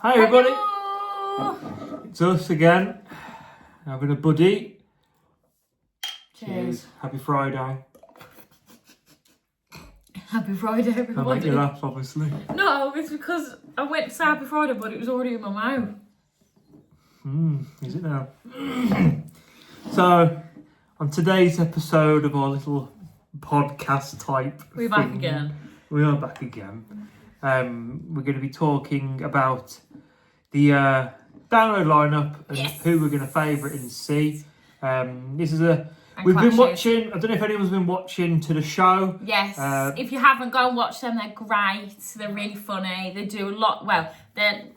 Hi everybody, Hello. it's us again, having a buddy. Cheers. Happy Friday. Happy Friday, I'll everybody. make you laugh, obviously. No, it's because I went to say Happy Friday, but it was already in my mouth. Is it now? So, on today's episode of our little podcast type We're back thing, again. We are back again. We're going to be talking about the download lineup and who we're going to favourite and see. This is we've been watching, I don't know if anyone's been watching to the show. Yes, if you haven't, go and watch them. They're great. They're really funny. They do a lot. Well, they're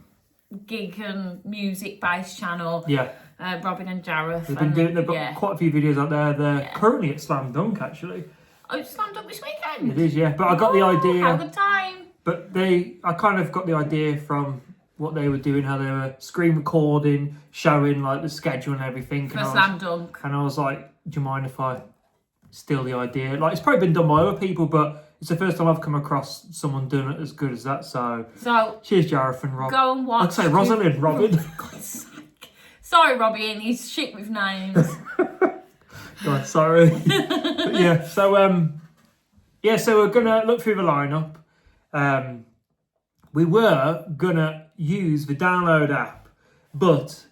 gig and music based channel. Yeah. Robin and Jareth. They've got quite a few videos out there. They're currently at Slam Dunk, actually. Oh, it's slammed up this weekend. It is, yeah. But I got the idea. Have a good time. But I kind of got the idea from what they were doing, how they were screen recording, showing like the schedule and everything. For Slam Dunk. And I was like, do you mind if I steal the idea? Like, it's probably been done by other people, but it's the first time I've come across someone doing it as good as that. So cheers, Jareth and Rob. Go and watch. I'd say Rosalind, Robin. For God's sake. Sorry, Robin. He's shit with names. God, sorry. But yeah, so we're gonna look through the lineup. We were gonna use the download app, but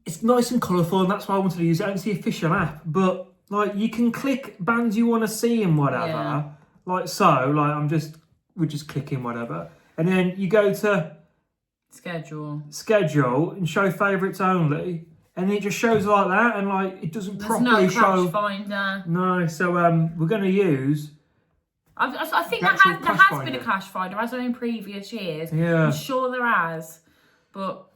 it's nice and colourful, and that's why I wanted to use it. It's the official app, but like you can click bands you want to see and whatever. Yeah. Like so, like we're just clicking whatever, and then you go to schedule and show favourites only. And it just shows like that, and like it doesn't properly show. There's no Crash Finder. No, so we're going to use. I think there has been a Cash Finder, as in previous years. Yeah. I'm sure there has, but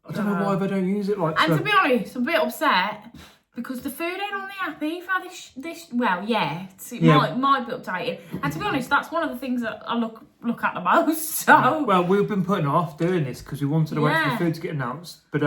I don't know why they don't use it like. And to be honest, I'm a bit upset because the food ain't on the app either. It might be updated. And to be honest, that's one of the things that I look at the most. So well, we've been putting off doing this because we wanted to wait for the food to get announced, but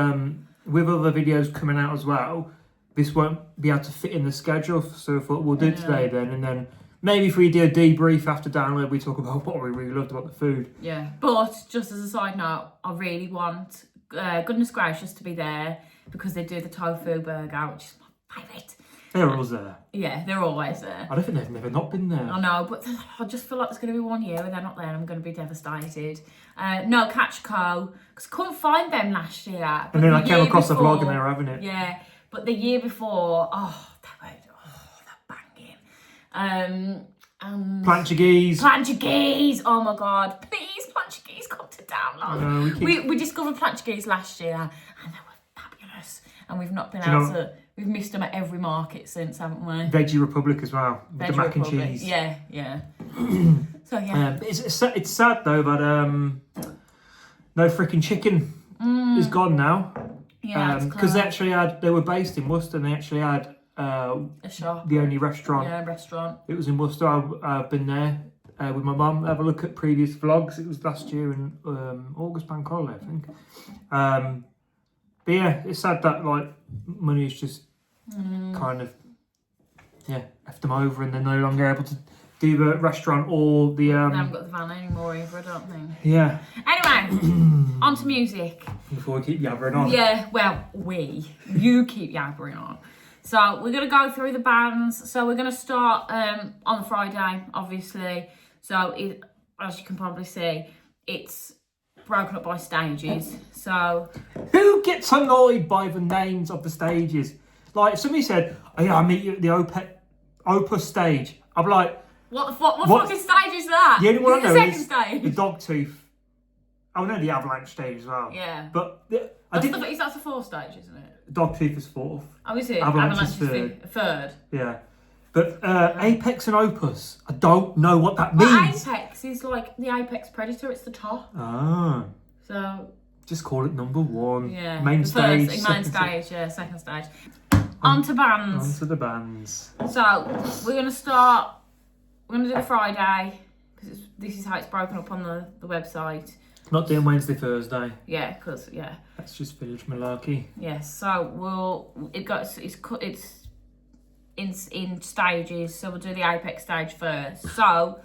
with other videos coming out as well, this won't be able to fit in the schedule. So I thought we'll do it today then, and then maybe if we do a debrief after download, we talk about what we really loved about the food. Yeah. But just as a side note, I really want Goodness Gracious to be there because they do the tofu burger, which is my favourite. They're always there. Yeah, they're always there. I don't think they've never not been there. I know, but I just feel like there's going to be 1 year where they're not there and I'm going to be devastated. No Catch Co, because I couldn't find them last year. And then I came across a vlog and they were having it. Yeah, but the year before, they're banging. Planchagese, oh my God. Please, Planchagese, come to download. We discovered Planchagese last year and they were fabulous. And we've not been able to... We've missed them at every market since, haven't we? Veggie Republic as well. With the mac and cheese. Yeah. So, yeah. It's sad, though, that no freaking chicken is gone now. Yeah, because they were based in Worcester, and they actually had a shop. The only restaurant. Yeah, restaurant. It was in Worcester. I've been there with my mum. Have a look at previous vlogs. It was last year in August bank holiday, I think. But yeah, it's sad that like money is just kind of left them over, and they're no longer able to do the restaurant or the. They haven't got the van anymore either, I don't think. Yeah. Anyway, on to music. Before we keep yabbering on. Yeah, well, you keep yabbering on. So we're gonna go through the bands. So we're gonna start on the Friday, obviously. So as you can probably see, it's broken up by stages. So who gets annoyed by the names of the stages? Like somebody said, "Oh yeah, I meet you at the Opus stage." I'm like, what fucking stage is that? The only one I know is is stage? the Dogtooth. Oh no, the Avalanche stage as well. Yeah, but that's the fourth stage, isn't it? Dogtooth is fourth. Oh, is it? Avalanche is third. Yeah. But Apex and Opus, I don't know what that means. Apex is like the apex predator, it's the top. Ah. So just call it number one. Yeah. Main stage. Second stage. On to bands. On to the bands. So we're gonna do the Friday, because this is how it's broken up on the website. Not doing Wednesday, Thursday. Yeah, because That's just village malarkey. Yes, so it's in stages, so we'll do the Apex stage first. So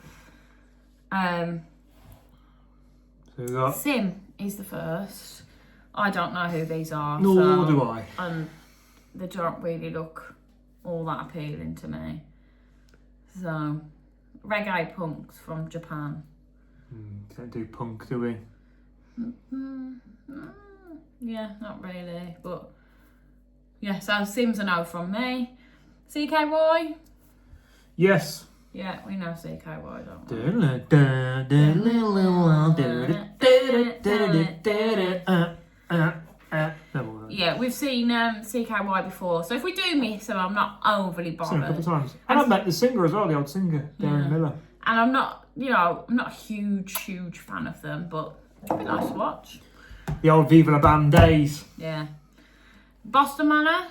we got Sim is the first. I don't know who these are. Nor do I. And they don't really look all that appealing to me. So, reggae punks from Japan. Don't do punk, do we? Yeah, not really. But, yeah, so Sims a no from me. CKY? Yes. Yeah, we know CKY, don't we? Yeah, we've seen CKY before, so if we do miss them, I'm not overly Seen a bothered. couple of times. And I've met the singer as well, the old singer, Darren Miller. And I'm not, I'm not a huge fan of them, but it'd be nice to watch. The old Viva la Band days. Yeah. Boston Manor?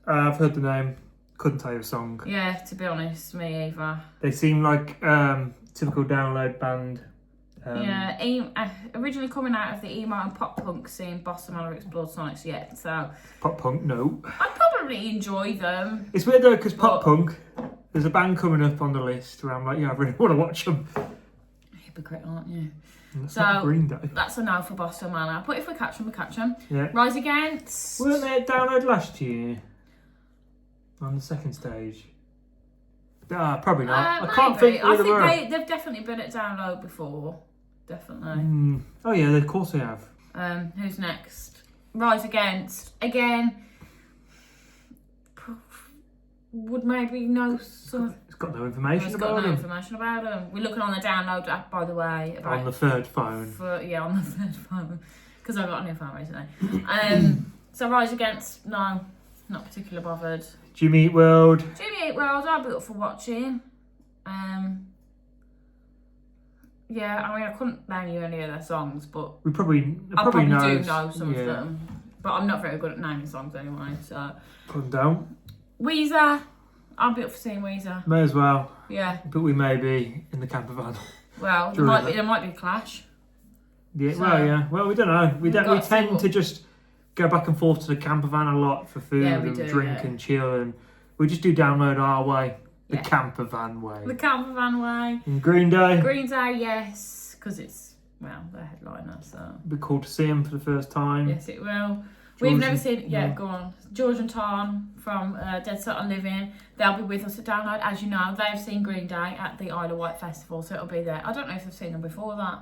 I've heard the name. Couldn't tell you a song. Yeah, to be honest, me either. They seem like typical download band. Originally coming out of the emo and pop punk scene, Boston Manor explored Sonics yet, so Pop punk, no. I'd probably enjoy them. It's weird though, because pop punk, there's a band coming up on the list where I'm like, yeah, I really want to watch them. Hypocrite, aren't you? That's not Green Day. That's a no for Boston Manor. But if we catch them, we catch them. Yeah. Rise Against. Weren't they at download last year? On the second stage? Probably not. I can't think where they were. They've definitely been at download before. Definitely. Oh yeah, of course they have. Who's next? Rise Against. Again, would maybe know some. It's got no information about them. Information about them. We're looking on the download app, by the way. On the third phone. On the third phone. Because I got a new phone recently. So Rise Against, no, not particularly bothered. Jimmy Eat World. Jimmy Eat World, I'd be up for watching. Yeah, I mean, I couldn't name you any of their songs, but I probably do know some of them. But I'm not very good at naming songs anyway, so. Put them down. Weezer, I'd be up for seeing Weezer. May as well. Yeah. But we may be in the camper van. Well, there might be a clash. Yeah, So, well, we don't know. We tend to just go back and forth to the camper van a lot for food and drink and chill, and we just do download our way. The camper van way. The camper van way. And Green Day. Green Day, yes, because it's, well, their headliner, so. It'd be cool to see them for the first time. Yes, it will. We've never seen, go on. George and Tom from Dead Set on Living, they'll be with us at Download. As you know, they've seen Green Day at the Isle of Wight Festival, so it'll be there. I don't know if they've seen them before that.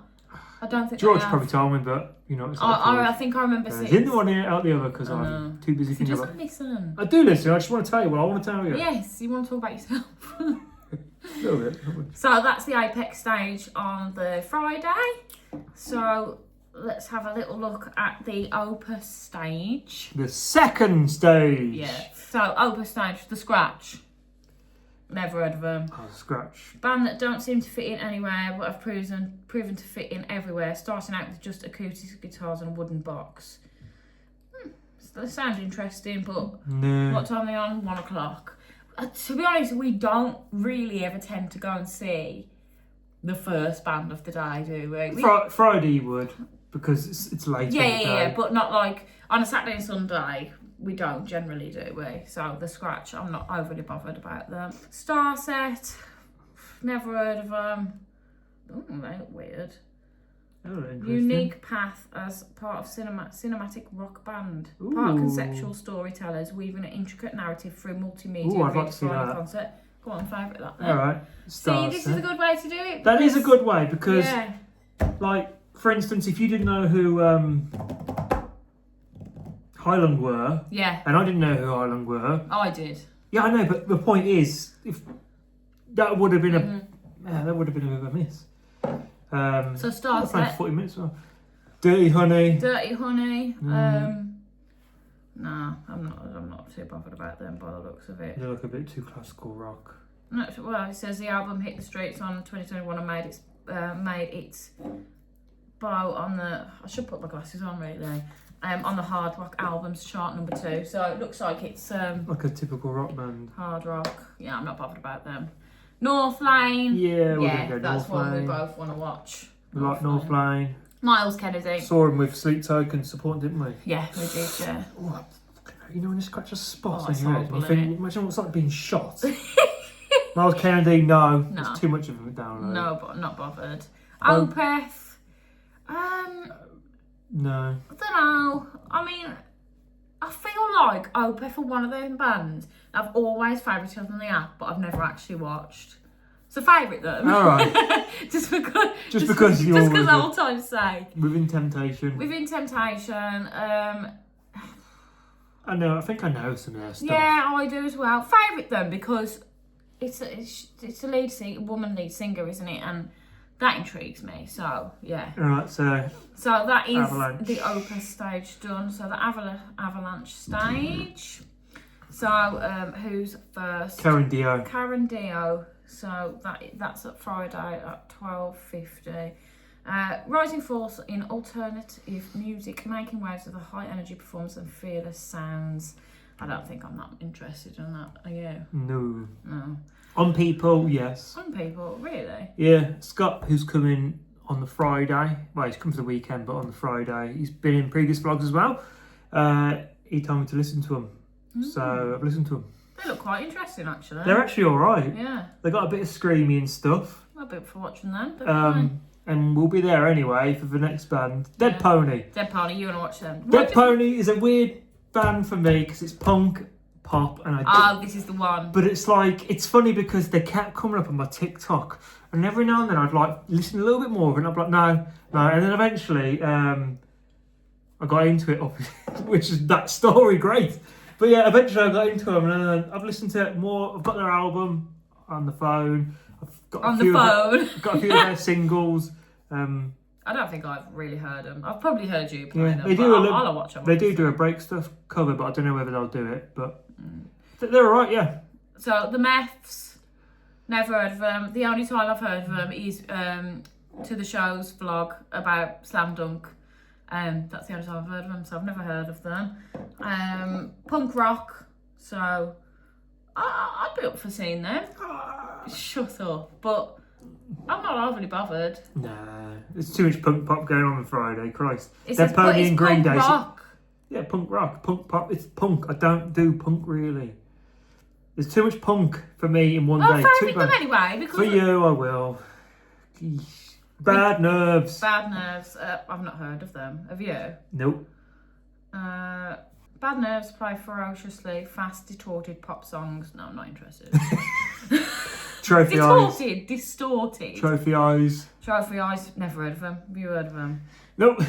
I don't think George probably told me, but you know, it's like I think I remember seeing. In the one ear, out the other, because I'm too busy thinking about. Listen. I do listen. I just want to tell you what I want to tell you. Yes, you want to talk about yourself. A little bit. So that's the Apex stage on the Friday. So let's have a little look at the Opus stage. The second stage. Yeah. So Opus stage, the Scratch. Never heard of them. Oh, Scratch. Band that don't seem to fit in anywhere, but have proven to fit in everywhere. Starting out with just acoustic guitars and a wooden box. That sounds interesting, but no. What time are they on? 1 o'clock. To be honest, we don't really ever tend to go and see the first band of the day, do we? Friday you would, because it's late. Yeah, but not like on a Saturday and Sunday. We don't generally, do we? So the Scratch, I'm not overly bothered about them. Starset, never heard of them. Oh, they look weird. Unique path as part of cinematic rock band. Ooh. Part conceptual storytellers weaving an intricate narrative through multimedia Ooh, I'd like to see that. concert. Go on, favourite that. All right. See, this is a good way to do it. That is a good way because, like, for instance, if you didn't know who Highland were, and I didn't know who Highland were. Oh, I did. Yeah, I know, but the point is, if that would have been that would have been a bit of a miss. So Starset. 40 minutes. Well. Dirty Honey. Nah, I'm not too bothered about them by the looks of it. They look a bit too classical rock. No, well, it says the album hit the streets on 2021 and made its bow on the. I should put my glasses on really. On the hard rock albums chart number 2. So it looks like it's like a typical rock band. Hard rock. Yeah, I'm not bothered about them. North Lane. Yeah, we're gonna go that's North one Lane. we both want to watch. We like North Lane. Miles Kennedy. Saw him with Sleep Token support, didn't we? Yeah, we did. Yeah. Oh, you know when you scratch a spot Oh, on your head, horrible, you think, imagine what's like being shot. Miles Kennedy, no. There's too much of him down there. No, but not bothered. Opeth. No. I don't know. I mean, I feel like Opeth are one of those bands I've always favourited on the app, but I've never actually watched. So favourite them. All right. just because. Just because you're Just because with old time's sake. Within Temptation. Within Temptation. I know. I think I know some of their stuff. Yeah, I do as well. Favourite them because it's a woman lead singer, isn't it? And that intrigues me. So yeah. All right. So that is Avalanche. the Opeth stage done. So the Avalanche stage. So who's first? Karen Dio. Karen Dio. So that's at Friday at 12:50. Rising force in alternative music, making waves with a high energy performance and fearless sounds. I don't think I'm that interested in that. Are you? No. No. On People, yes. Some people, really. Yeah, Scott, who's coming on the Friday. Well, he's come for the weekend, but on the Friday, he's been in previous vlogs as well. He told me to listen to him, so I've listened to him. They look quite interesting, actually. They're actually all right. Yeah. They got a bit of screamy and stuff. A bit for watching them. But fine. And we'll be there anyway for the next band, Dead Yeah. Pony. Dead Pony, you want to watch them? Dead Pony is a weird band for me because it's punk, pop, and This is the one. But it's like, it's funny because they kept coming up on my TikTok, and every now and then I'd like listen a little bit more of it, and I'd be like, no. And then eventually, I got into it, which is that story, great. But yeah, eventually I got into them, and then I've listened to it more. I've got their album on the phone. I've got On the phone. Got a few of their singles. I don't think I've really heard them. I've probably heard you play them. They but do I'll watch them. They do a break stuff cover, but I don't know whether they'll do it. But they're all right, yeah. So the Meths, never heard of them. The only time I've heard of them is to the show's vlog about Slam Dunk. That's the only time I've heard of them, so I've never heard of them. Punk rock, so I'd be up for seeing them. Shut up, but I'm not overly bothered. Nah, there's too much punk pop going on Friday, Christ. It's They're Pony and Green punk Day. rock. Yeah, punk rock, punk pop. It's punk. I don't do punk really. There's too much punk for me in one day. Favourite them anyway, because For you, I will. Bad Nerves. Bad Nerves. I've not heard of them. Have you? Nope. Bad Nerves play ferociously fast, distorted pop songs. No, I'm not interested. Trophy Eyes. Distorted. Trophy Eyes. Trophy Eyes. Never heard of them. Have you heard of them? Nope.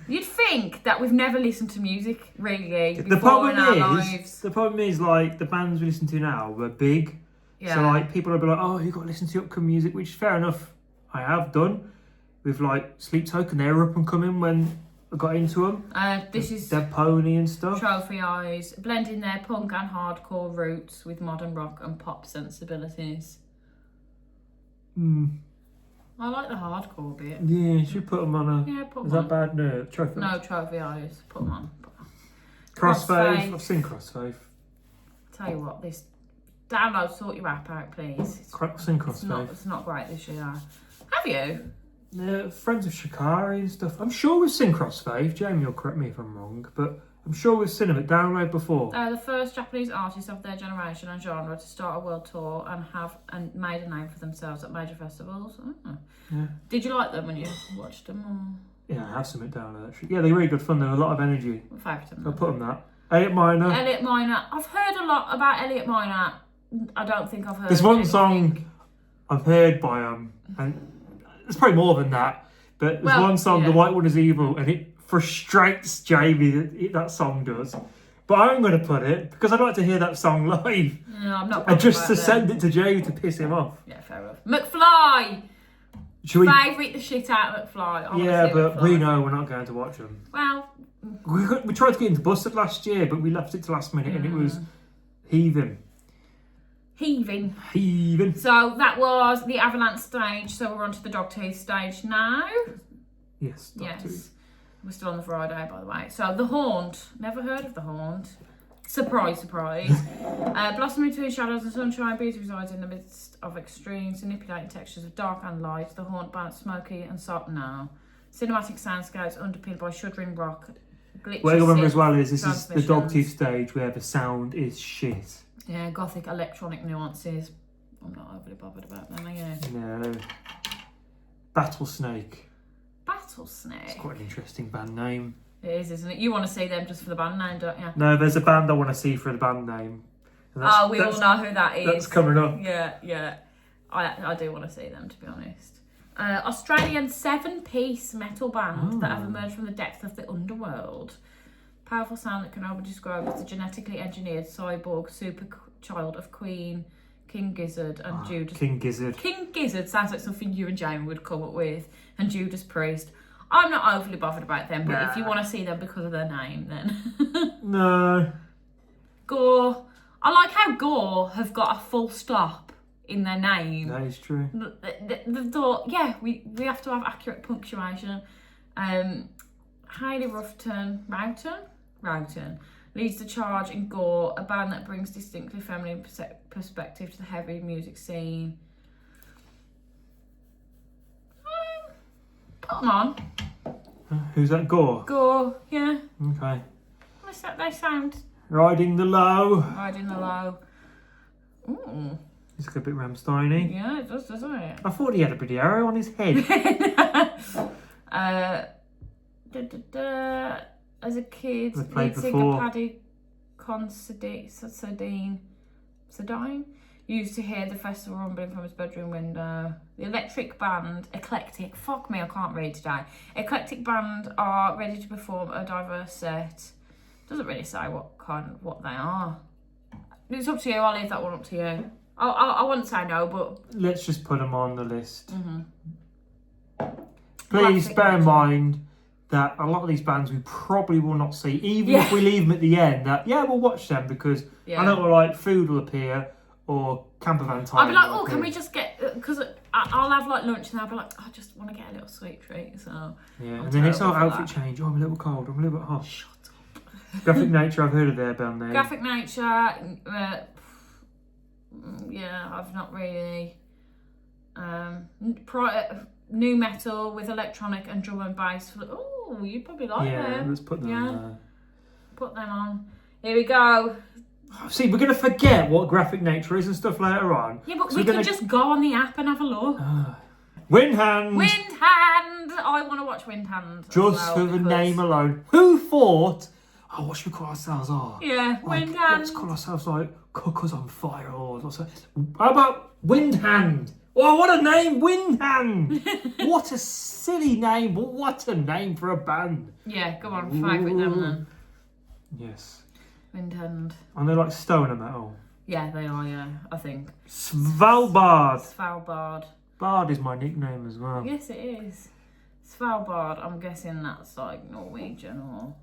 You'd think that we've never listened to music really The before in our lives. problem is like the bands we listen to now were big. Yeah. So like people will be like, oh, you've got to listen to upcoming music, which is fair enough. I have done with like Sleep Token. They were up and coming when I got into them. This is Dead Pony and stuff. Trophy Eyes, blending their punk and hardcore roots with modern rock and pop sensibilities. I like the hardcore bit. Yeah, you should put them on a. Yeah, put Is them that on. Bad Nerve? Trophy. No, Trophy Eyes. Put them on. Crossfade. I've seen Crossfade. Tell you what, this download, sort your app out, please. I've seen Crossfade. It's not great this year. Have you? Yeah, friends of Shikari and stuff. I'm sure we've seen Crossfade. Jamie will correct me if I'm wrong, but I'm sure we've seen them at Download before. They're the first Japanese artists of their generation and genre to start a world tour and made a name for themselves at major festivals. Oh. Yeah. Did you like them when you watched them? Yeah, I have some at Download actually. Yeah, they're really good fun. They're a lot of energy. What favourite them? I'll put them that. Elliot Minor. Elliot Minor. I've heard a lot about Elliot Minor. I don't think I've heard. There's one anything. song I've heard by them, and it's probably more than that. But there's one song, yeah. The White One Is Evil, and it frustrates Jamie that song does. But I'm going to put it because I'd like to hear that song live. No, I'm not. And just to about send it to Jamie to piss him off. Yeah, fair enough. McFly. Should we? Favourite the shit out of McFly. Honestly, Yeah, but McFly. we know we're not going to watch them. Well, We tried to get into Busted last year, but we left it to last minute, and it was heaving. Heaving. So that was the Avalanche stage. So we're on to the Dogtooth stage now. Yes. Yes. We're still on the Friday, by the way. So The Haunt. Never heard of The Haunt. Surprise, surprise. Blossoming between shadows and sunshine, beauty resides in the midst of extremes, manipulating textures of dark and light. The Haunt bounce smoky and soft now. Cinematic soundscapes underpinned by shuddering rock. Glitchy What I remember synth as well is this is the transmissions. Dogtooth stage where the sound is shit. Yeah, gothic electronic nuances. I'm not overly bothered about them, are you? No. Battle Snake. Battle Rattlesnake. It's quite an interesting band name. It is, isn't it? You want to see them just for the band name, don't you? No, there's a band I want to see for the band name. We all know who that is. That's coming up. Yeah. I do want to see them, to be honest. Australian 7-piece metal band that have emerged from the depth of the underworld. Powerful sound that can only be described as the genetically engineered cyborg super child of Queen, King Gizzard and Judas. King Gizzard. King Gizzard sounds like something you and Jamie would come up with. And Judas Priest. I'm not overly bothered about them, but if you want to see them because of their name, then... No. Gore. I like how Gore have got a full stop in their name. That is true. They thought, yeah, we have to have accurate punctuation. Hayley Roughton leads the charge in Gore, a band that brings distinctly feminine perspective to the heavy music scene. Put them on. Who's that? Gore? Gore, yeah. Okay. They sound... Riding the low. Riding the low. Ooh. It's a bit Rammstein-y. Yeah, it does, doesn't it? I thought he had a bloody arrow on his head. As a kid, We've played lead singer before. Paddy Considine used to hear the festival rumbling from his bedroom window. The eclectic band are ready to perform a diverse set. Doesn't really say what they are. It's up to you. I'll leave that one up to you. I wouldn't say no, but Let's just put them on the list. Mm-hmm. Please bear in mind that a lot of these bands we probably will not see, even if we leave them at the end. We'll watch them because I know like Food will appear or Camper Van Time. I'll be like, can we just get... Because I'll have like lunch and I'll be like, I just want to get a little sweet treat. So and then it's our outfit change. I'm a little cold. I'm a little bit hot. Shut up. Graphic Nature, I've heard of their band name. Graphic Nature, I've not really. New metal with electronic and drum and bass. Oh, you'd probably like them. Yeah, let's put them on. Put them on. Here we go. See, we're going to forget what Graphic Nature is and stuff later on. Yeah, but we can just go on the app and have a look. Windhand. Windhand. I want to watch Windhand. Just for the name alone. Who thought, what should we call ourselves? Yeah, like, Windhand. Let's call ourselves like Cookers on Fire or something. How about Windhand? Oh, what a name, Windhand! What a silly name, but what a name for a band. Yeah, go on, fight with them then. Yes. Windhand. And they're like stoner metal. Yeah, they are, yeah, I think. Svalbard. Bard is my nickname as well. Yes, it is. Svalbard, I'm guessing that's like Norwegian or...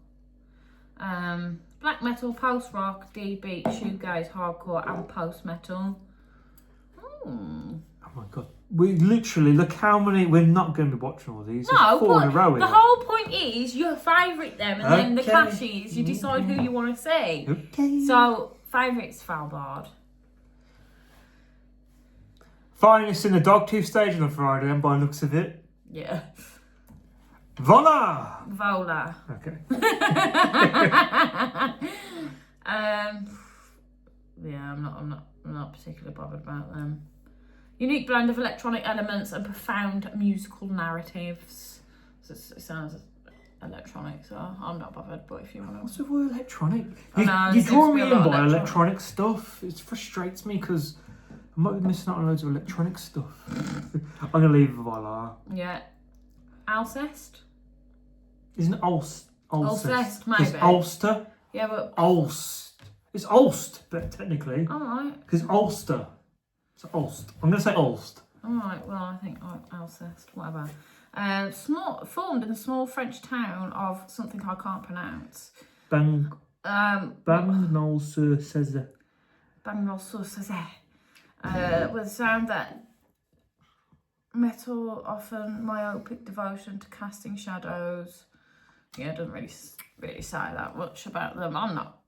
black metal, post-rock, D-beat, shoegaze, hardcore and post-metal. Oh my god. We literally, look how many, we're not going to be watching all these. No, There's 4 in a row. The whole point is you favourite them and then the clashes, you decide who you want to see. Okay. So, favourite Svalbard. Finest in the dogtooth stage on the Friday then, by the looks of it. Yeah. Voila! Vola. Okay. I'm not particularly bothered about them. Unique blend of electronic elements and profound musical narratives. So it sounds electronic, so I'm not bothered. But if you want to, what's with all electronic? You draw me in by electronic stuff. It frustrates me because I might be missing out on loads of electronic stuff. I'm gonna leave Voila. Yeah. Alcest. Isn't it Alcest, maybe. It's Ulster. Yeah, but Ulst. It's Ulst, but technically. Alright. Because Ulster. It's Ulst. I'm going to say Ulst. Alright, well, I think Alcest, whatever. Formed in the small French town of something I can't pronounce. Bagnols-sur-Cèze. Bagnols-sur-Cèze. With a sound that metal, often myopic devotion to casting shadows. Yeah, it doesn't really say that much about them. I'm not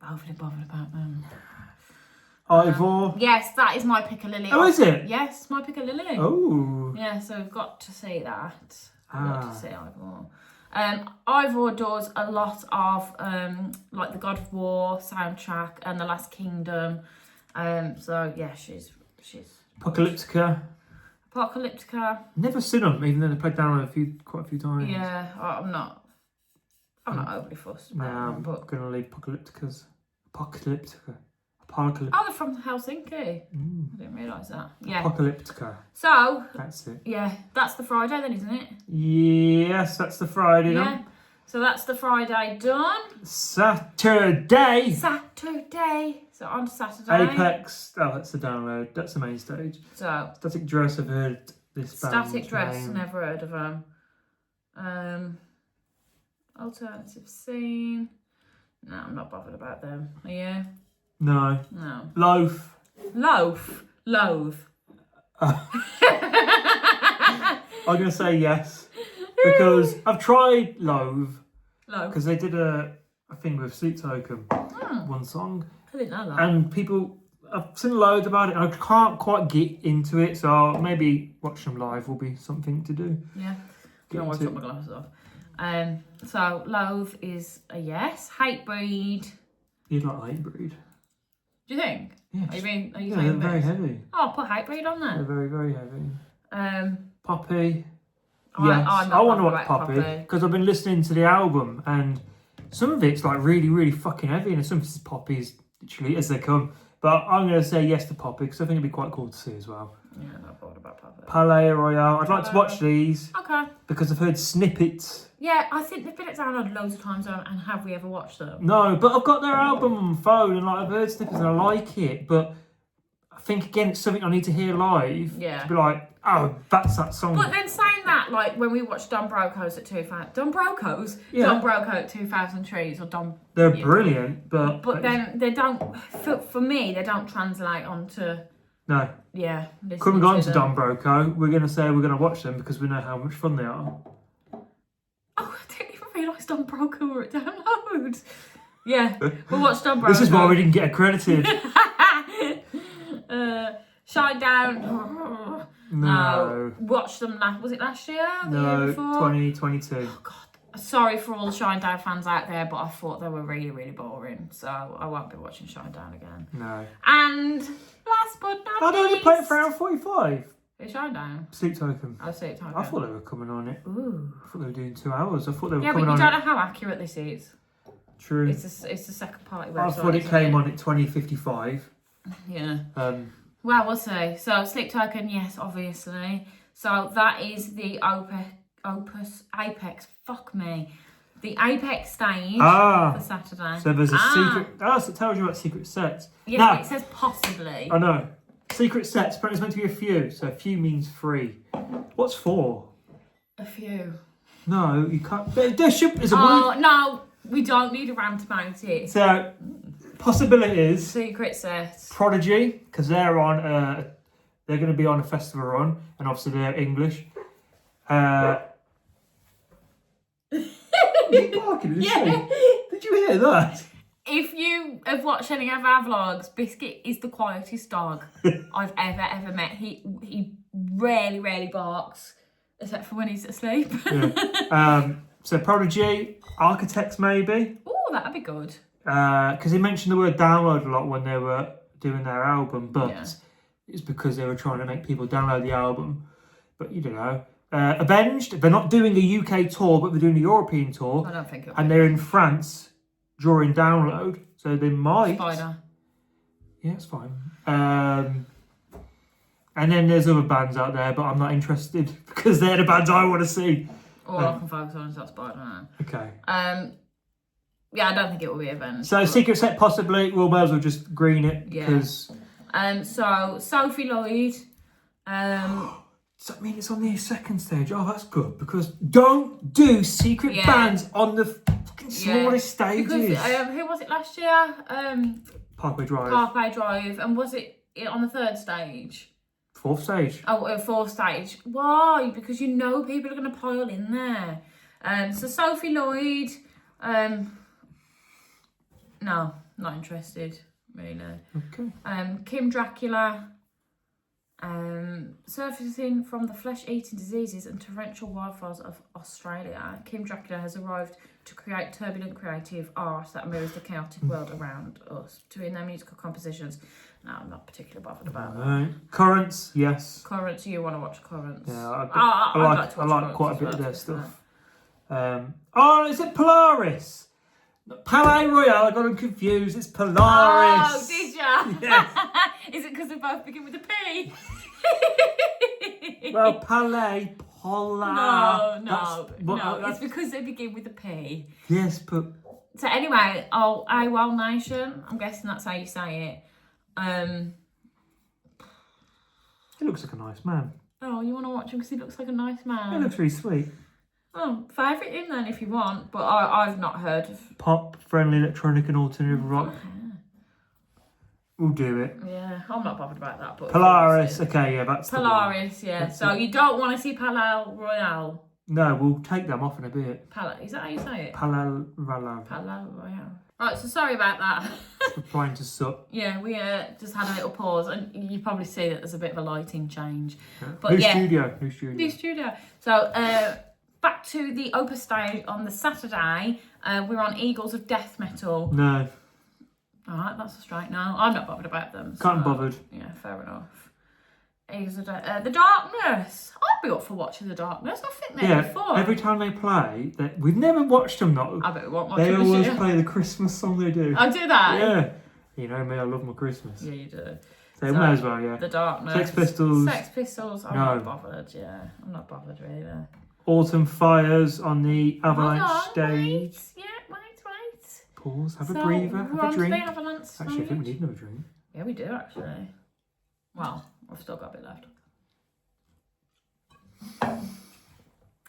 overly bothered about them. Ivor. Yes, that is my piccalilli. Oh, is it? Yes, my piccalilli. Oh. Yeah, so we've got to see that. We've got to see Ivor. Ivor does a lot of like the God of War soundtrack and the Last Kingdom. So yeah, she's Apocalyptica. Apocalyptica. Never seen them, even though they played down quite a few times. Yeah, I'm not overly fussed about Now them, I'm but... going to leave Apocalyptica. Oh, they're from Helsinki. I didn't realise that. Yeah. Apocalyptica. So, That's it. yeah, that's the Friday then, isn't it? Yes, that's the Friday. Yeah. Done. So that's the Friday done. Saturday. So on to Saturday. Apex. Oh, that's the download. That's the main stage. So Static Dress. I've heard this band. Static Dress. name. Never heard of them. Alternative Scene. No, I'm not bothered about them. Are you? No. No. Loaf. Loaf. I'm gonna say yes because I've tried Loaf Loaf. because they did a thing with Sleep Token, one song, I didn't know that. and I've seen loads about it. And I can't quite get into it, so maybe watching them live will be something to do. Yeah. Get I want to into take my glasses off. So Loaf is a yes. Hatebreed. You'd like Hatebreed. Do you think? Yes. Are you saying they're very this? heavy. Oh, I'll put Hatebreed on They're there. very, very heavy. Poppy. I'm Yes, not I want to bothered watch about Poppy Poppy. because I've been listening to the album and some of it's like really, really fucking heavy and some of it's Poppy's literally as they come. But I'm going to say yes to Poppy because I think it'd be quite cool to see as well. Yeah, I'm not bothered about Poppy. Palais Royale. I'd like to watch these Okay. because I've heard snippets. Yeah, I think they've been downloaded loads of times, and have we ever watched them? No, but I've got their album on my phone and like I've heard snippets and I like it. But I think again it's something I need to hear live. Yeah. To be like, oh, that's that song. But then saying that, like when we watched Don Broco's at 2000, Don Broco at 2000 Trees or Don. They're brilliant, but then they don't. For me, they don't translate onto. No. Yeah. Coming we on to Don Broco, we're going to say we're going to watch them because we know how much fun they are. Oh, I didn't even realise Don Broco were at download. Yeah, we'll watch Don Broco. This is why we didn't get accredited. Shine Down. No. Watched them was it last year? The No, year before? 2022. Oh, God. Sorry for all the Shine Down fans out there, but I thought they were really, really boring. So I won't be watching Shine Down again. No. And last but not I only least. played for hour 45. It's Shine Down. Sleep Token. I'll say it time. I thought they were coming on it. Ooh. I thought they were doing 2 hours. I thought they were Yeah, but coming you on don't it. know how accurate this is. True. It's the second party website. I thought it came on at 20:55. Yeah. Well, we'll see. So Sleep Token, yes, obviously. So that is the Apex. Fuck me. The Apex stage for Saturday. So there's a secret. So it tells you about secret sets. Yes, now, it says possibly. I know. Secret sets, but it's meant to be a few. So a few means 3. What's 4? A few. No, you can't. There should. There's a Oh, no. We don't need a rant about it. So, possibilities. Secret set. Prodigy, because they're going to be on a festival run, and obviously they're English. You barking, Yeah. Did you hear that? If you have watched any of our vlogs, Biscuit is the quietest dog I've ever met. He rarely barks, except for when he's asleep. Yeah. So Prodigy, Architects maybe. Oh, that'd be good. Because they mentioned the word download a lot when they were doing their album, but it's because they were trying to make people download the album. But you don't know. Avenged, they're not doing a UK tour, but they're doing a European tour. I don't think it'll and they're in France during download, so they might. Spider. Yeah, it's fine. And then there's other bands out there, but I'm not interested because they're the bands I want to see. All I can focus on is that Spider-Man. Okay. Yeah, I don't think it will be Avenged. So secret set possibly. We'll may as well just green it because. So Sophie Lloyd. Does that mean it's on the second stage? Oh, that's good because don't do secret bands on the fucking smallest stages. Because who was it last year? Parkway Drive. Parkway Drive, and was it on the third stage? 4th stage. Oh, fourth stage. Why? Because you know people are going to pile in there. So Sophie Lloyd. No, not interested. Really. Okay. Kim Dracula. Surfacing from the flesh-eating diseases and torrential wildfires of Australia, Kim Dracula has arrived to create turbulent creative art that mirrors the chaotic world around us. Between their musical compositions No, I'm not particularly bothered about that. Right. Currents, yes. Currents, you want to watch Currents? Yeah, I'd I like Currents quite a as bit well, of their to be fair. stuff. Oh, is it Polaris? Palais Royale, I got them confused. It's Polaris. Oh, did ya? Yes. Is it because they both begin with a P? Well, Palais, Polar. No. It's because they begin with a P. Yes, but... So anyway, AWOL Nation, I'm guessing that's how you say it. He looks like a nice man. Oh, you want to watch him because he looks like a nice man? He looks really sweet. Oh, favourite him then if you want, but I've not heard of... Pop, friendly, electronic and alternative rock. We'll do it. Yeah, I'm not bothered about that. But Polaris, okay, yeah, that's Polaris, yeah. That's so it. you don't want to see Palais Royale. No, we'll take them off in a bit. Is that how you say it? Palais Royale. Palais Royale. Right, so sorry about that. We're trying to suck. Yeah, we just had a little pause, and you probably see that there's a bit of a lighting change. Yeah. But New studio. So back to the Opus stage on the Saturday. We're on Eagles of Death Metal. No. All right, that's a straight now. I'm not bothered about them. Can't be bothered. Yeah, fair enough. Eagles of Death. The Darkness. I'd be up for watching The Darkness. I think they're fun. Every time they play, we've never watched them though. I bet we won't watch They them this always year. play the Christmas song they do. I do that? Yeah. You know me, I love my Christmas. Yeah, you do. So we may as well, yeah. The Darkness. Sex Pistols. Sex Pistols. I'm not bothered, yeah. I'm not bothered really. Autumn Fires on the Avalanche Hold on, stage. Wait. Pause, have a breather, have a drink. The Avalanche stage. Actually, I think we need another drink. Yeah, we do actually. Well, we've still got a bit left.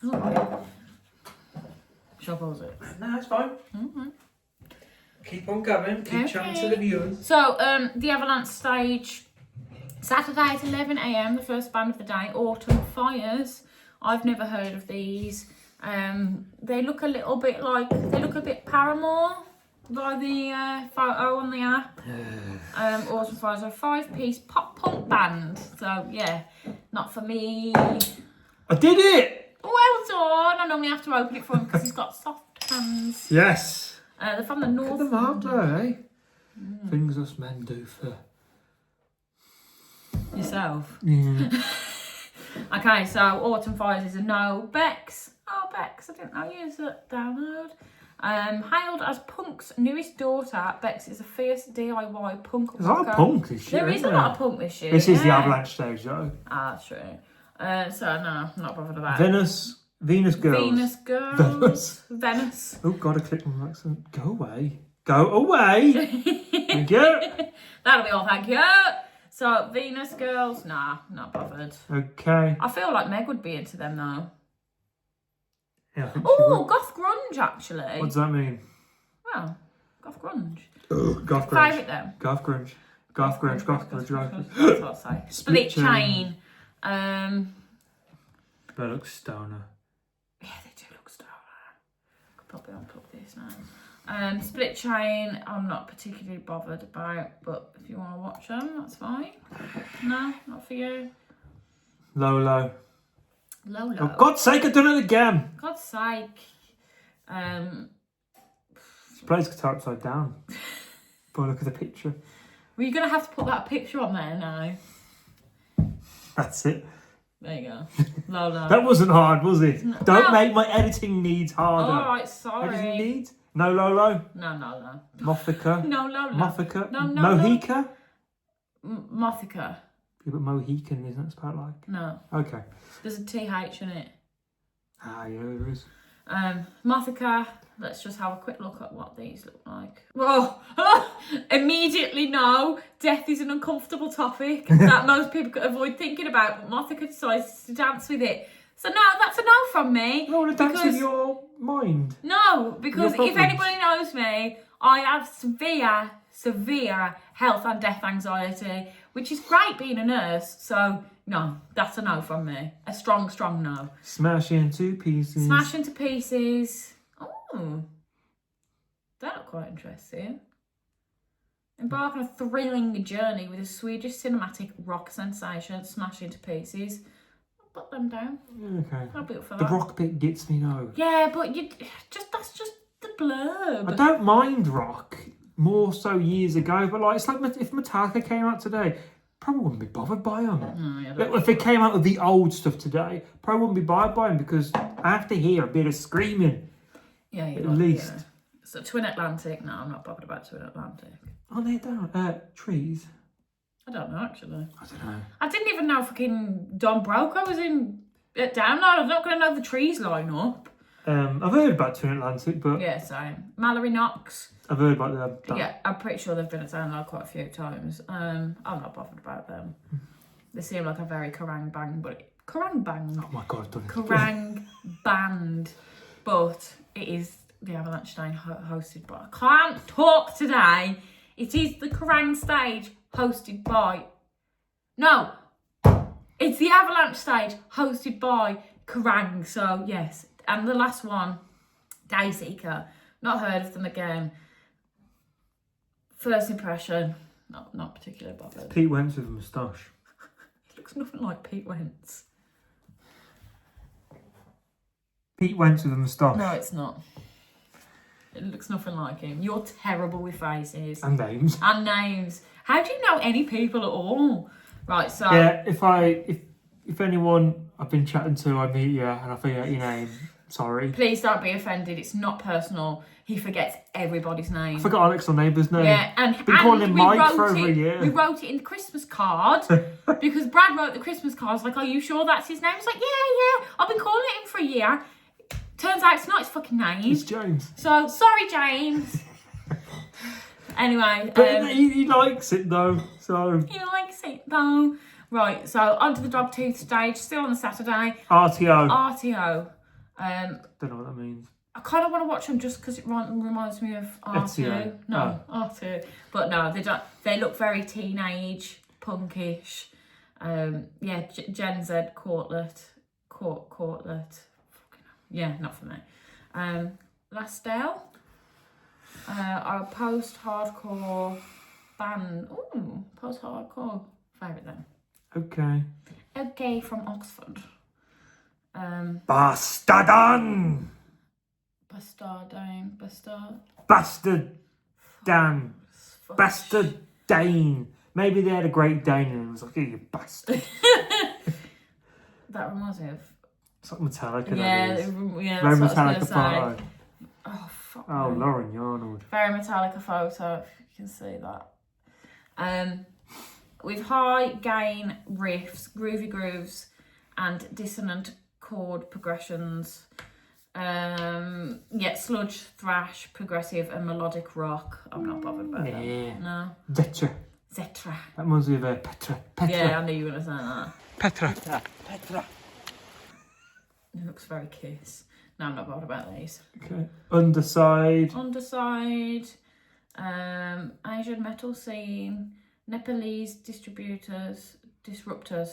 Oh. Shall I pause it? No, it's fine. Mm-hmm. Keep on going, keep chatting to the viewers. So, the Avalanche stage, Saturday at 11 AM, the first band of the day, Autumn Fires. I've never heard of these. They look a bit Paramore by the photo on the app. Autumn Fires are a 5-piece pop punk band. So, yeah, not for me. I did it! Well done. I normally have to open it for him because he's got soft hands. Yes. They're from the north. Look at them out there, eh? Things us men do for... Yourself. Yeah. Okay, so Autumn Fires is a no. Bex. Oh, Bex, I didn't know you was a download. Hailed as punk's newest daughter, Bex is a fierce DIY punk There's a lot of punk this year. There is a lot of punk this year. This is the Avalanche stage, though. Ah, true. So, no, I'm not bothered about Venus Girls. Venice. Oh, God, I clicked on accent. Go away. Go away. Thank you. That'll be all, thank you. So, Venus Girls, nah, not bothered. Okay. I feel like Meg would be into them, though. Yeah, I think she Oh, would. goth grunge, actually. What does that mean? Well, goth grunge. Goth grunge. Favourite them. Goth grunge. Goth grunge. Goth grunge. That's what I say. Split Split chain. They look stoner. Yeah, they do look stoner. Could probably unplug this now. Split chain, I'm not particularly bothered about, but if you want to watch them, that's fine. No, not for you. Lolo. Lolo. For God's sake, I've done it again. God's sake. She plays guitar upside down. But look at the picture. Well, you're going to have to put that picture on there now. That's it. There you go. Lolo. That wasn't hard, was it? No. Don't Well- make my editing needs harder. Alright, sorry. Editing needs? No Lolo? No. Mothica? No. Mothica? No. Mohica? Mothica. Yeah, but Mohican, isn't it spelled like? No. Okay. There's a TH in it. Ah, yeah, there is. Mothica. Let's just have a quick look at what these look like. Whoa! Immediately no. Death is an uncomfortable topic that most people could avoid thinking about, but Mothica decides to dance with it. So no, that's a no from me. You want to dance with your mind? No, because Your if problems. anybody knows me, I have severe health and death anxiety, which is great being a nurse. So no, that's a no from me. A strong no. Smash into pieces. Smash into pieces. Oh, that looked quite interesting. Embark on a thrilling journey with a Swedish cinematic rock sensation, Smash into Pieces. I'll put them down. Okay. I'll be up for The that. rock bit gets me though. Yeah, but that's just the blurb. I don't mind rock. more so years ago, but like it's like if Metallica came out today, probably wouldn't be bothered by them. If they came out with the old stuff today, probably wouldn't be bothered by them because I have to hear a bit of screaming. Yeah, at least. Yeah. So Twin Atlantic, no, I'm not bothered about Twin Atlantic. Oh, they don't. Trees. I don't know, actually. I don't know. I didn't even know fucking Don Broco was in at Download. I'm not going to know the Trees line up. I've heard about Twin Atlantic, but... Yeah, same. Mallory Knox. I've heard about them. Yeah, I'm pretty sure they've been at Download quite a few times. I'm not bothered about them. They seem like a very Kerrang band, but... Kerrang band? Oh my God, I've done it. Kerrang band. But it is the Avalanche Stage hosted by... I can't talk today. It is the Kerrang stage hosted by... No! It's the Avalanche stage hosted by Kerrang. So, yes. And the last one, Dayseeker. Not heard of them again. First impression, not particularly bothered. Pete Wentz with a moustache. He looks nothing like Pete Wentz. Pete Wentz with a moustache. No, it's not. It looks nothing like him. You're terrible with faces. And names. And names. How do you know any people at all? Right, so... Yeah, if anyone I've been chatting to, I meet you and I forget your name, sorry. Please don't be offended. It's not personal. He forgets everybody's name. I forgot Alex or neighbour's name. Yeah, and been calling him we Mike for wrote over a year. We wrote it in the Christmas card because Brad wrote the Christmas cards. Like, are you sure that's his name? It's like, yeah. I've been calling it him for a year. Turns out it's not his fucking name. It's James. So sorry, James. Anyway, but he likes it though. So he likes it though. Right, so onto the Dogtooth stage. Still on the Saturday. RTO. Don't know what that means. I kind of want to watch them just because it reminds me of R2. Ezio. No, R2. But no, they don't. They look very teenage, punkish. Yeah, Gen Z, Courtlet. Yeah, not for me. Lasdale. Our post-hardcore band. Ooh, post-hardcore. Favourite them. Okay, from Oxford. Bastardon! Bastard Dan. Bastard Dane. Maybe they had a Great Dane and it was like, you bastard. That reminds me of... It's like Metallica. Yeah, very that's Metallica photo. Oh, fuck Oh, me. Lauren Yarnold. Very Metallica photo, if you can see that. With high gain riffs, groovy grooves, and dissonant chord progressions. Yeah, sludge, thrash, progressive, and melodic rock. I'm not bothered about that. No. Zetra. That reminds me of Petra. Yeah, I knew you were going to say that. Petra. It looks very Kiss. No, I'm not bothered about these. Okay. Underside. Asian metal scene. Nepalese disruptors.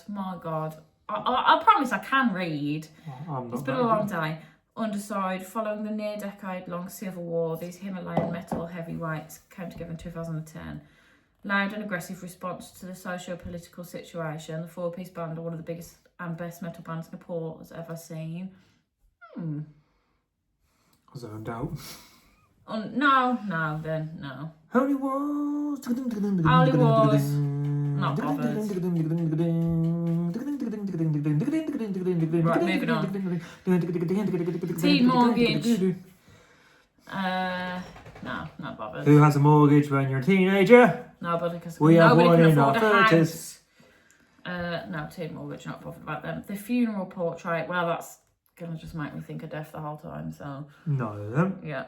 My God. I promise I can read. It's been a long day. Underside, following the near decade-long civil war, these Himalayan metal heavyweights came together in 2010. Loud and aggressive response to the socio-political situation. The four-piece band are one of the biggest and best metal bands Nepal has ever seen. I zoned out. No. Holy Wars. Not bothered. Right, moving on. Teen Mortgage. No, not bothered. Who has a mortgage when you're a teenager? Nobody, because We have nobody one can in afford our a 30s. house. No, Teen Mortgage, not bothered about them. The Funeral Portrait, well, that's going to just make me think of death the whole time, so... No. Yeah.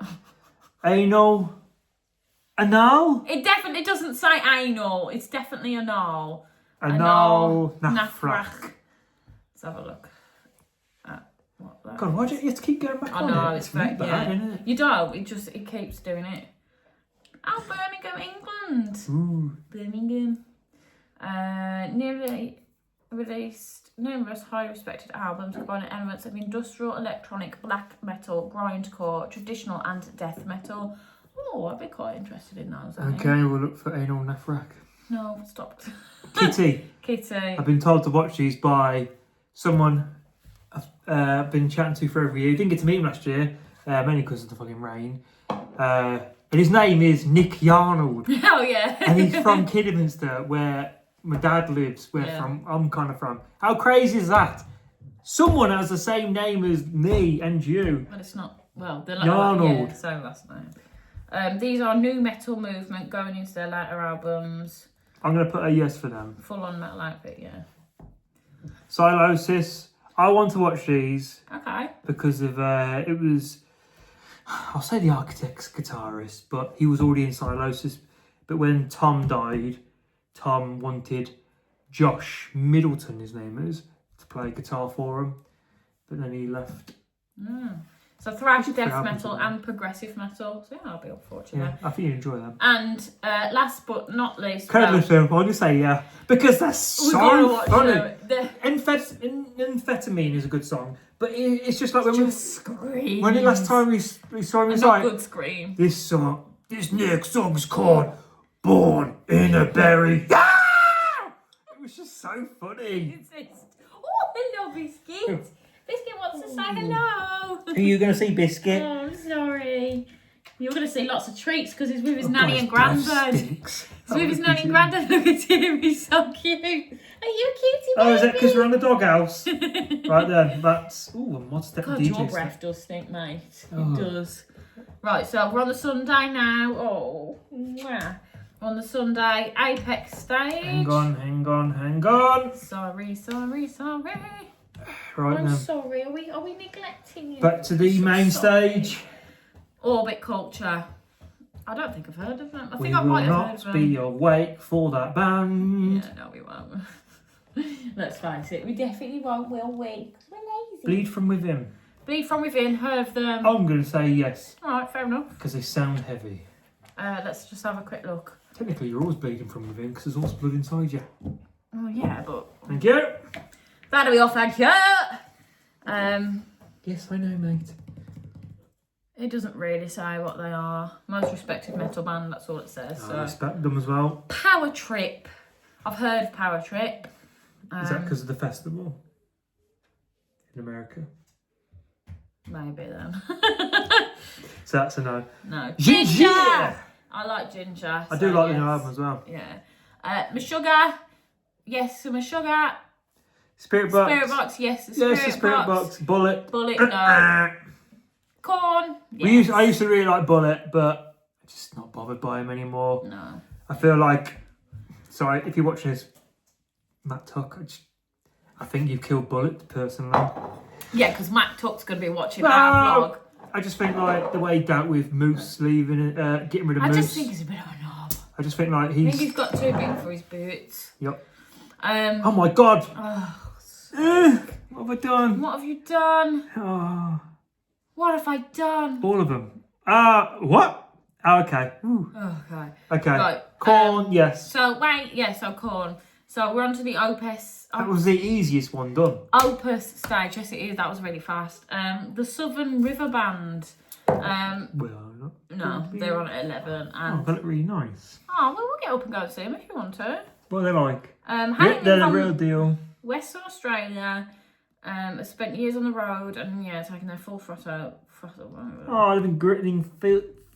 Anal. It definitely doesn't say anal. It's definitely anal. Anal. Nafrak. Let's have a look at what that God, why do you have to keep going back I on know, it? it's very bad, isn't it? You don't. It keeps doing it. Oh, Birmingham, England. Ooh. Birmingham. Nearly released numerous highly respected albums combining elements of industrial, electronic, black metal, grindcore, traditional, and death metal. Oh, I'd be quite interested in those. Okay, we'll look for Anal Nafrak. No, stop. Kitty. I've been told to watch these by someone I've been chatting to for over a year. Didn't get to meet him last year, mainly because of the fucking rain. And his name is Nick Yarnold. Oh, yeah. And he's from Kidderminster, where my dad lives, where I'm kind of from. How crazy is that? Someone has the same name as me and you. But it's not, well, they're like, Yarnold. yeah, same last name. These are new metal movement going into their later albums. I'm going to put a yes for them. Full on metal outfit, yeah. Silosis. I want to watch these. Okay. Because of, it was, I'll say the Architects guitarist, but he was already in Silosis. But when Tom died, Tom wanted Josh Middleton, his name is, to play guitar for him. But then he left. So thrash, death metal and progressive metal. So yeah, I'll be up for it. Yeah, I think you enjoy them. And last but not least... Incredible film, I'll just say yeah. Because they're so funny. Amphetamine is a good song. But it's just like when scream. When the last time we saw him, it was like... good scream. This next song's called Born in a Berry. It was just so funny. Oh, hello, Biscuit. Biscuit wants to say hello. Are you going to see Biscuit? Oh, I'm sorry. You're going to see lots of treats because he's with his nanny and granddad. He's with his nanny and granddad. Look at him, he's so cute. Are you a cutie baby? Oh, is it because we're on the doghouse? Right then, that's... Ooh, a mod step God, DJ your breath does stink, mate. It does. Right, so we're on the Sunday now. Oh, mwah. On the Sunday Apex stage. Hang on. Sorry. Right I'm then. sorry. Are we neglecting you? Back to the main stage. Orbit Culture. I don't think I've heard of them. I We think I will might have heard of not them. be awake for that band. Yeah, no, we won't. Let's face it, we definitely won't. We'll wait. We're lazy. Bleed from Within. Bleed from Within. Heard of them? I'm going to say yes. All right, fair enough. Because they sound heavy. Let's just have a quick look. Technically, you're always bleeding from within because there's always blood inside you. Oh yeah, but Thank you. that'll be all. Thank you. Yes, I know, mate. It doesn't really say what they are. Most respected metal band. That's all it says. I respect them as well. Power Trip. I've heard of Power Trip. Is that because of the festival in America? Maybe then. So that's a no. No. Ginger! I like Ginger. I do like the new album as well. Yeah. My Sugar. Yes, so my Sugar. Spirit Box. Spirit Box, yes. The Yes, the Spirit Box. Bullet. Bullet, no. Corn. Yes. I used to really like Bullet, but I'm just not bothered by him anymore. No. I feel like, sorry, if you're watching this, Matt Tuck, I think you've killed Bullet personally. Yeah, because Matt Tuck's going to be watching our vlog. I just think like the way he dealt with Moose leaving, getting rid of Moose. I just think he's a bit of a knob. I just think like I think he's got too big for his boots. Yep. Oh my God. What have I done? What have you done? Oh. What have I done? All of them. What? Oh, okay. Ooh. Okay. Okay. Right. Corn, yes. So Corn. So we're on to the Opus. That was the easiest one done. Opus stage. Yes, it is. That was really fast. The Southern River Band. Well, No, they're on at 11. And they look really nice. well, we'll get up and go see them if you want to. What are they like? Yep, they're the real deal. Western Australia. Have spent years on the road and taking their full throttle. Oh, they've been gritting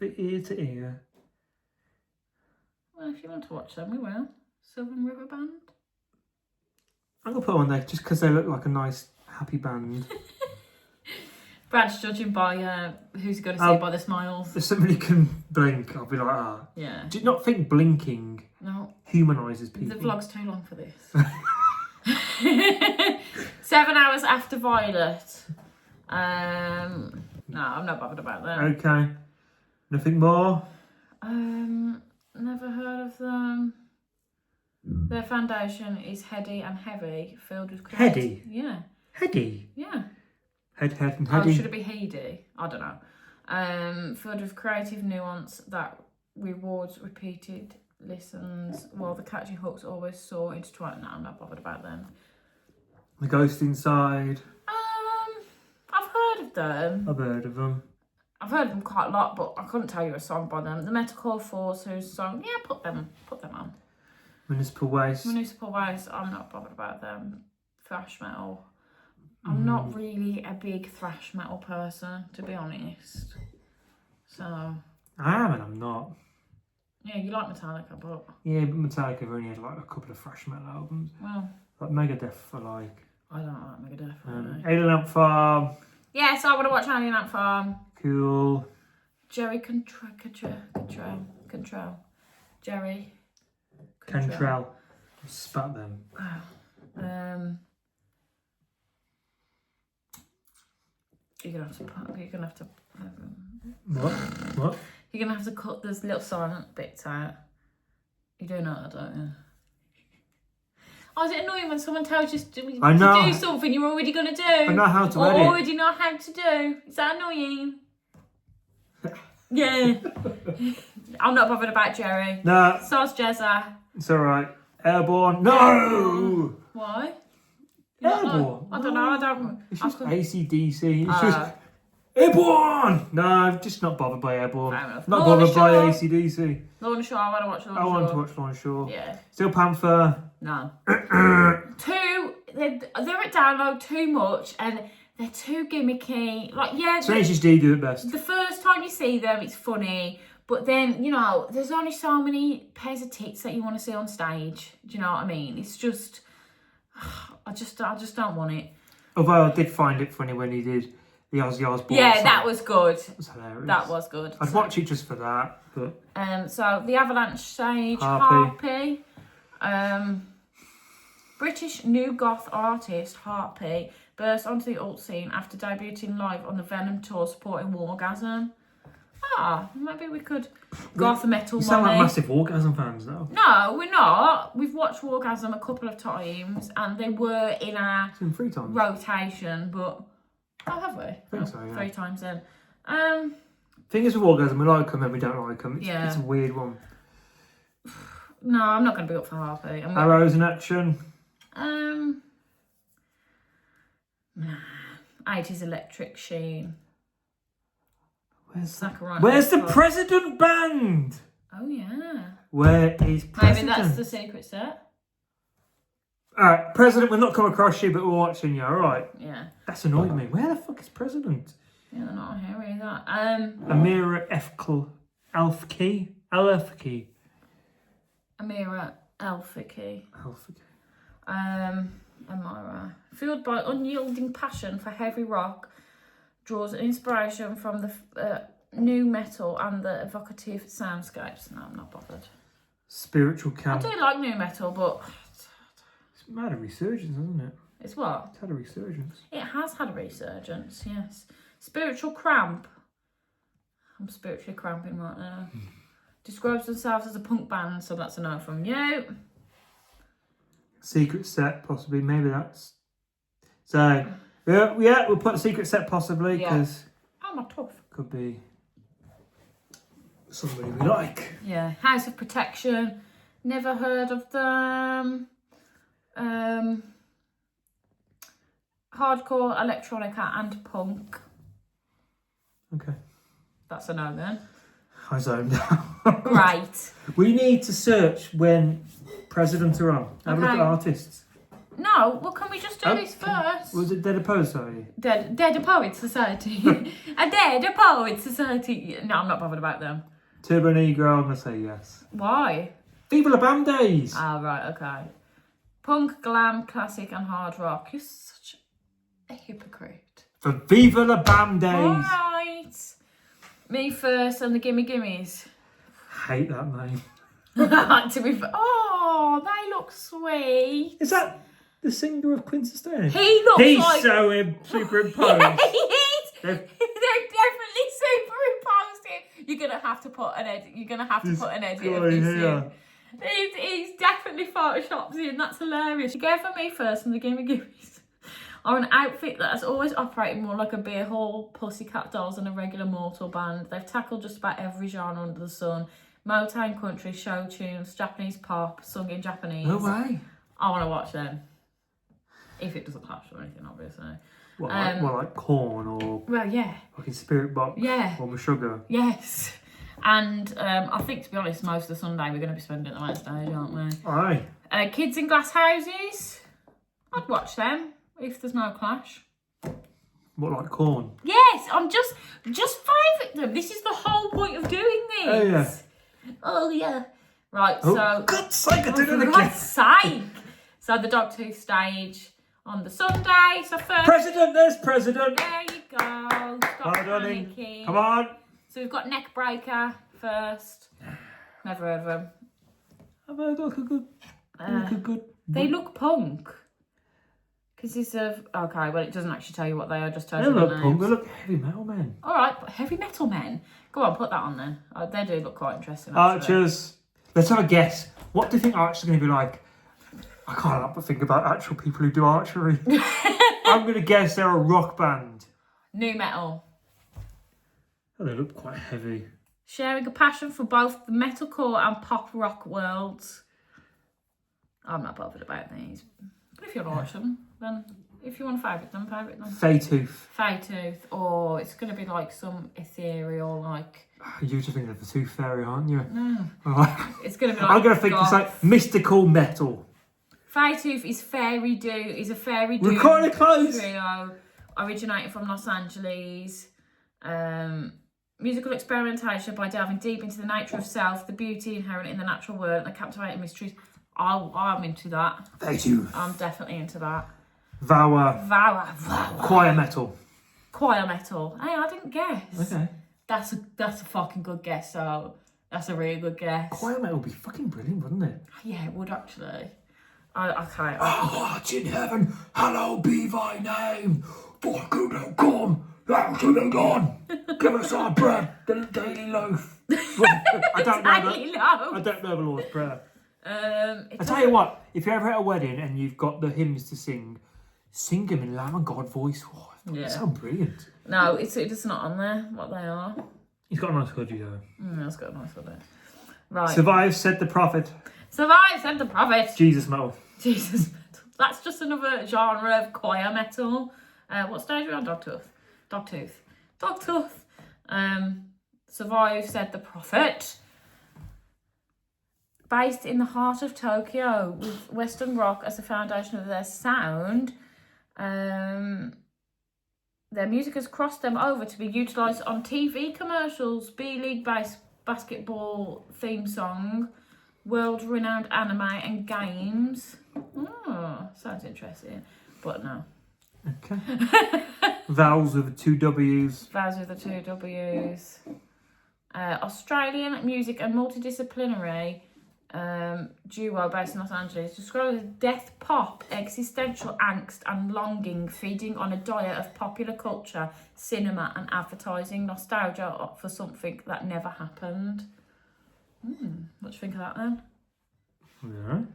ear to ear. Well, if you want to watch them, we will. Southern River Band. I'm gonna put one there just because they look like a nice, happy band. Brad's judging by who's going to see by the smiles. If somebody can blink, I'll be like, ah. Yeah. Do you not think blinking humanises people? The vlog's too long for this. 7 hours after Violet. No, I'm not bothered about that. Okay. Nothing more? Never heard of them. Their foundation is heady and heavy, filled with creative... Heady? Yeah. Heady? Yeah. Head and Oh, heady? should it be heady? I don't know. Filled with creative nuance that rewards repeated listens, while the catchy hooks always soar intertwined. No, I'm not bothered about them. The Ghost Inside? I've heard of them. I've heard of them. I've heard them quite a lot, but I couldn't tell you a song by them. The Metalcore Force, whose song, put them on. Municipal Waste? Municipal Waste, I'm not bothered about them. Thrash metal. I'm not really a big thrash metal person, to be honest. So... I am and I'm not. Yeah, you like Metallica, but... Yeah, but Metallica have only had like a couple of thrash metal albums. Well... Like Megadeth for like... I don't like Megadeth, really. Alien Ant Farm. Yes, I want to watch Alien Ant Farm. Cool. Jerry Control. Jerry. Cantrell. Spat them. You're gonna have to. What? You're gonna have to cut those little silent bits out. You do know that, don't you? Oh, is it annoying when someone tells you to do something you're already going to do? I know how to or edit. already know how to do. Is that annoying? Yeah. I'm not bothered about Jerry. Nah. So's Jezza. It's alright. Airborne. No! Why? Airborne? I don't know. I don't... It's just AC/DC. It's just... Airborne! No, I'm just not bothered by Airborne. Fair enough. Not bothered by AC/DC. Lorna Shaw. I want to watch Lorna Shaw. I want to watch Lorna Shaw. Yeah. Steel Panther. No. They're at download too much and they're too gimmicky. Like, yeah. Tenacious D do it best. The first time you see them, it's funny. But then, you know, there's only so many pairs of tits that you want to see on stage. Do you know what I mean? It's just... I just don't want it. Although I did find it funny when he did the Ozzy Osbourne Yeah, song. that was good. That was hilarious. That was good. I'd watch it just for that, but... So, the Avalanche Sage, Harpy. British new goth artist Harpy burst onto the alt scene after debuting live on the Venom tour supporting Wargasm. Maybe we could goth metal. You sound like massive Orgasm fans now. No, we're not. We've watched Wargasm a couple of times and they were in our Three times. rotation, but... Oh, have we? I think so, yeah. 3 times then. Thing is with Orgasm, we like them and we don't like them. It's a weird one. No, I'm not going to be up for Harpy. Arrows in Action. 80s Electric Sheen. Where's the President Band? Oh, yeah. Where is President? Maybe that's the secret set. Alright, President, we're not come across you, but we're watching you, alright? Yeah. That's annoying me. Where the fuck is President? Yeah, they're not on here either. Amira Elfkey. Amira Elfkey. Elfkey. Amira. Fueled by unyielding passion for heavy rock, draws inspiration from the new metal and the evocative soundscapes. No, I'm not bothered. Spiritual camp. I do like new metal, but... It's had a resurgence, hasn't it? It's what? It's had a resurgence. It has had a resurgence, yes. Spiritual Cramp. I'm spiritually cramping right now. Describes themselves as a punk band, so that's a no from you. Secret Set, possibly. Maybe that's... So, yeah, we'll put Secret Set possibly, because... Oh, my tough. Could be somebody we like. Yeah. House of Protection. Never heard of them. Hardcore, electronica and punk. Okay. That's a no then. I zoned out. Great. We need to search when presidents are on. Have a look at artists. No, well, can we just do this first? Was it Dead Opposed, sorry? Dead Poets Society. A Dead Poets Society. No, I'm not bothered about them. Turbo Negro, I'm going to say yes. Why? Viva la Bam Days! Ah, right, okay. Punk, glam, classic and hard rock. You're such a hypocrite. For Viva la Bam Days! Alright. Me First and the Gimme Gimmes. Hate that name. To be fair. Oh, they look sweet. Is that the singer of Queen Sustained? He looks He's like... so superimposed. Yeah, he is. They're definitely superimposed him. You're gonna have to put an edit. You're gonna have to put an edit of this in. He's definitely photoshopped in. That's hilarious. You go for Me First and the Gimme Gimmes are an outfit that has always operated more like a beer hall, Pussycat Dolls than a regular mortal band. They've tackled just about every genre under the sun. Motown, country, show tunes, Japanese pop, sung in Japanese. No way. I want to watch them. If it doesn't clash or anything, obviously. What, like Corn or... Well, yeah. Like Spirit Box? Yeah. Or Meshuggah? Yes. And I think, to be honest, most of the Sunday we're going to be spending at the main stage, aren't we? Aye. Kids in Glass Houses. I'd watch them if there's no clash. What, like corn? Yes, I'm just favourite them. This is the whole point of doing this. Oh, yeah. Oh, yeah. Right, Oh, so... God's sake, I did it For again. God's sake. So the Dogtooth stage on the Sunday. So first... President, there's President. There you go. Stop Well done, panicking. Come on. So we've got Neckbreaker first. Never heard of them. I've heard like a good. They look punk. Consists of... Okay, well, it doesn't actually tell you what they are. Just tells They you the look names. punk. They look heavy metal, man. All right, but heavy metal men. Go on, put that on then. They do look quite interesting. Actually. Archers. Let's have a guess. What do you think archers are going to be like? I can't help but think about actual people who do archery. I'm going to guess they're a rock band. New metal. Oh, they look quite heavy. Sharing a passion for both the metalcore and pop rock worlds. I'm not bothered about these. But if you want to watch them, then if you want to favourite them, favourite them. Faytooth. Or it's going to be like some ethereal, like... You're just thinking of the Tooth Fairy, aren't you? No. Oh. It's going to be like... I'm going to think it's like mystical metal. Faytooth is a fairy doom We're kind of close. trio originating from Los Angeles. Musical experimentation by delving deep into the nature of self, the beauty inherent in the natural world, and the captivating mysteries. I'm into that. Faytooth. I'm definitely into that. Vower. Choir metal. Choir metal. Hey, I didn't guess. Okay. That's a fucking good guess. So that's a really good guess. Choir metal would be fucking brilliant, wouldn't it? Yeah, it would actually. Our art in heaven, hallowed be thy name. Thy kingdom come, thy kingdom gone. Give us our bread, the daily loaf. I don't know the Lord's Prayer. I tell you what, if you're ever at a wedding and you've got the hymns to sing them in Lamb and God voice. Oh, that sounds brilliant. No, it's not on there what they are. He's got a nice hoodie though. It's got a nice hoodie. Right. Survive, said the prophet. Survive, said the prophet. Jesus metal. Jesus metal. That's just another genre of choir metal. What stage are we on? Dogtooth. Survive, said the prophet. Based in the heart of Tokyo, with Western rock as the foundation of their sound, their music has crossed them over to be utilised on TV commercials, B-League basketball theme song, world-renowned anime and games. Oh, sounds interesting, but no. Okay. Vowels with the two W's. Vowels with the two W's. Australian music and multidisciplinary duo based in Los Angeles, described as death pop, existential angst and longing, feeding on a diet of popular culture, cinema and advertising, nostalgia for something that never happened. What do you think of that then? Yeah.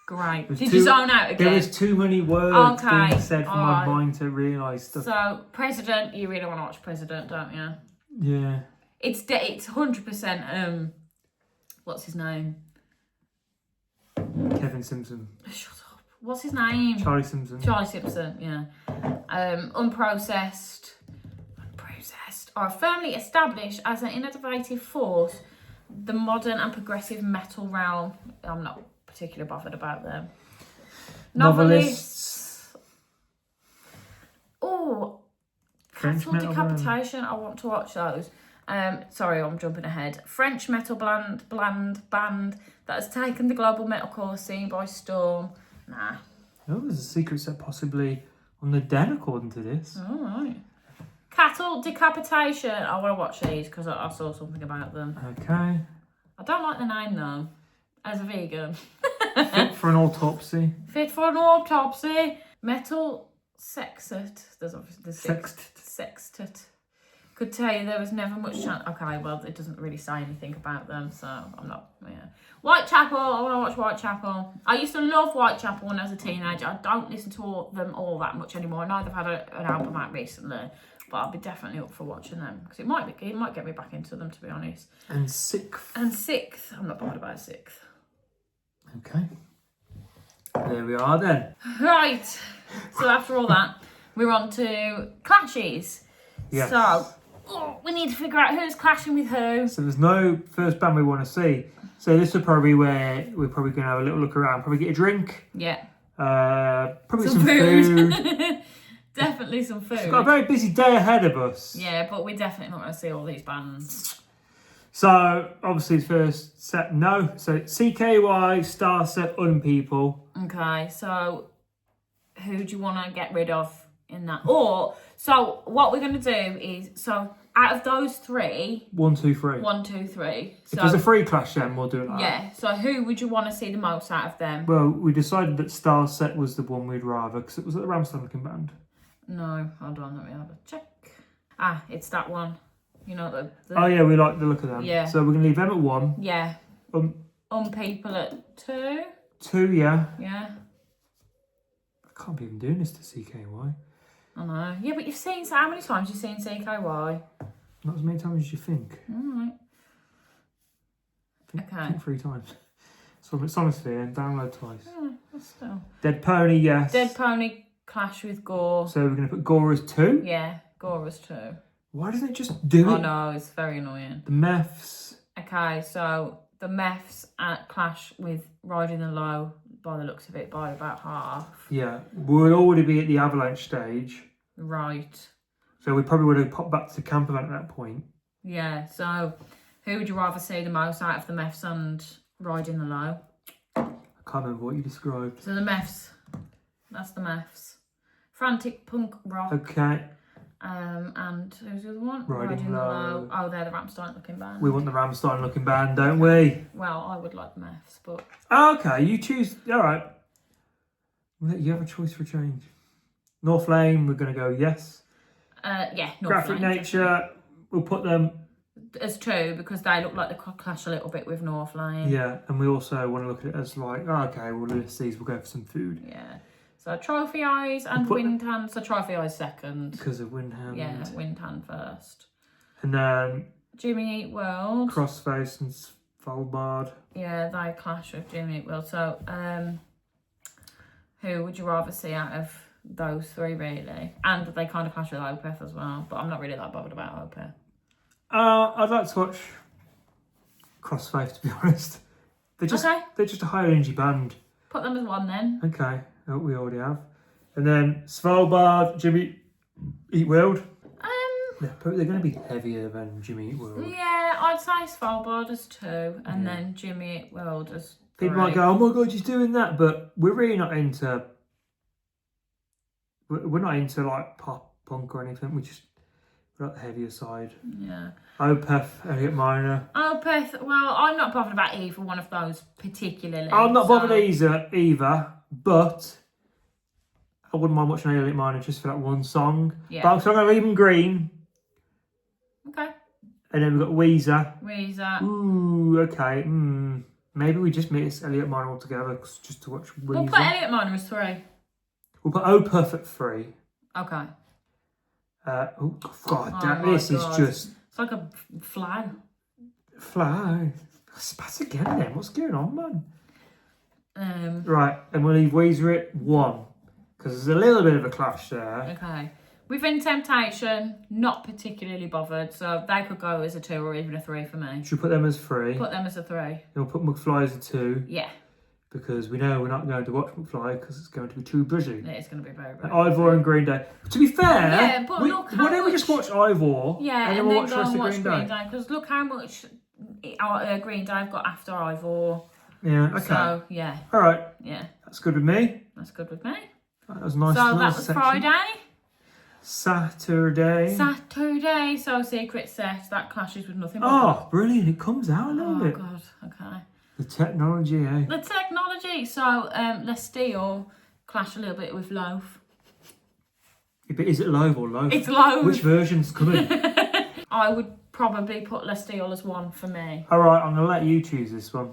Great. Did you zone out again? There was too many words being said for my right. mind to realise stuff. So, President, you really want to watch President, don't you? Yeah. It's 100%, what's his name? Kevin Simpson. Shut up. What's his name? Charlie Simpson, yeah. Unprocessed, are firmly established as an innovative force, the modern and progressive metal realm. I'm not particularly bothered about them. Novelists. Oh, French Cattle metal Decapitation. I want to watch those. Sorry, I'm jumping ahead. French metal band that has taken the global metalcore scene by storm. Nah. Oh, there's a secret set possibly on the den according to this. All right. Cattle Decapitation. I want to watch these because I saw something about them. Okay. I don't like the name though, as a vegan. Fit for an autopsy. Fit for an autopsy. Metal Sextet. There's obviously the Sextet. Could tell you there was never much chance. Okay, well, it doesn't really say anything about them, so I'm not, Whitechapel, I want to watch Whitechapel. I used to love Whitechapel when I was a teenager. I don't listen to them all that much anymore. I know they've had an album out recently, but I'll be definitely up for watching them, because it might get me back into them, to be honest. And Sixth. I'm not bothered about Sixth. Okay. There we are then. Right, so after all that, we're on to clashes. Yes. So, we need to figure out who's clashing with who. So there's no first band we want to see. So this is probably where we're probably going to have a little look around. Probably get a drink. Yeah. Probably some food. Definitely some food. We've got a very busy day ahead of us. Yeah, but we're definitely not going to see all these bands. So, obviously, the first set, no. So, CKY, Star Set, People. Okay, so who do you want to get rid of in that? Or, so what we're going to do is, so out of those three... 1, 2, 3. 1, 2, 3. If So, there's a free clash, then we'll do it like that. yeah, so who would you want to see the most out of them? Well, we decided that Star Set was the one we'd rather, because it was at the Ramstein looking band. No, hold on, let me have a check. Ah, it's that one. You know, the Oh, yeah, we like the look of them. Yeah. So, we're going to leave them at 1. Yeah. People at 2. 2, yeah. Yeah. I can't believe I'm doing this to CKY. I know. Yeah, but you've seen, so how many times you've seen CKY? Not as many times as you think. Alright. I Okay. think 3 times. So it's honestly, and download twice. Yeah, that's still. Dead Pony, yes. Dead Pony clash with Gore. So we're going to put Gore as 2. Yeah, Gore as 2. Why doesn't it just do it? Oh no, it's very annoying. The Meths. Okay, so the Meths at clash with Riding the Low, by the looks of it, by about half. Yeah, we'll already be at the Avalanche stage. Right. So we probably would have popped back to the camp event at that point. Yeah, so who would you rather see the most out of the Meths and Riding the Low? I can't remember what you described. So the Meths. That's the Meths. Frantic Punk Rock. Okay, And who's the other one? Riding Low. Oh, they're the Ramstein looking band. we want the Ramstein looking band, don't we? Well, I would like the Meths, but... Oh, okay, you choose. All right. You have a choice for a change. North Lane, we're going to go yes. Yeah, North Graphic Lane, Nature, we'll put them. as 2 because they look like they clash a little bit with North Lane. Yeah, and we also want to look at it as like, oh, okay, we'll list these, we'll go for some food. Yeah. So Trophy Eyes and We'll put Windhand. So Trophy Eyes second. Because of Windhand. Yeah, Windhand first. And then Jimmy Eat World. Crossface and Svalbard. Yeah, they clash with Jimmy Eat World. So, who would you rather see out of those 3, really? And they kind of clash with Opeth as well, but I'm not really that bothered about Opeth. I'd like to watch Crossface, to be honest. They're just a higher energy band. Put them as 1 then. Okay, we already have. And then Svalbard, Jimmy Eat World. They're going to be heavier than Jimmy Eat World. Yeah, I'd say Svalbard as 2, and then Jimmy Eat World as 3. People might go, oh my god, she's doing that, but we're really not into. We're not into like pop punk or anything. We're at the heavier side. Yeah. Opeth, Elliot Minor. Opeth, well, I'm not bothered about either one of those particularly. I'm not bothered either, but I wouldn't mind watching Elliot Minor just for that one song. Yeah. But I'm going to leave them green. Okay. And then we've got Weezer. Weezer. Ooh, okay. Maybe we just mix Elliot Minor all together just to watch Weezer. We'll put Elliot Minor as 3. We'll put Opeth at 3. Okay. Oh, God damn, my this God. is just... It's like a flag. Fly. Spat again then. What's going on, man? Um, Right, and we'll leave Weezer at 1. Because there's a little bit of a clash there. okay. Within Temptation, not particularly bothered, so they could go as a 2 or even a 3 for me. Should we put them as 3? Put them as a 3. Then we'll put McFly as a 2. Yeah, Because we know we're not going to watch McFly because it's going to be too busy. it is going to be very, very Ivor and Green Day. To be fair, Yeah, but look how why don't we just watch Ivor Yeah, and then we'll watch the rest of Green Day? Because look how much Green Day I've got after Ivor. Yeah, okay. So, yeah, All right, yeah, that's good with me. that's good with me. That was nice. So that was section. Friday. Saturday. So Secret Set, that clashes with nothing but... Oh, brilliant. It comes out a little bit. God, okay. The technology, eh? The technology. So, Les Steele clash a little bit with Loaf. But is it Loaf or Loaf? It's Loaf. Which version's coming? I would probably put Les Steele as 1 for me. All right, I'm going to let you choose this one.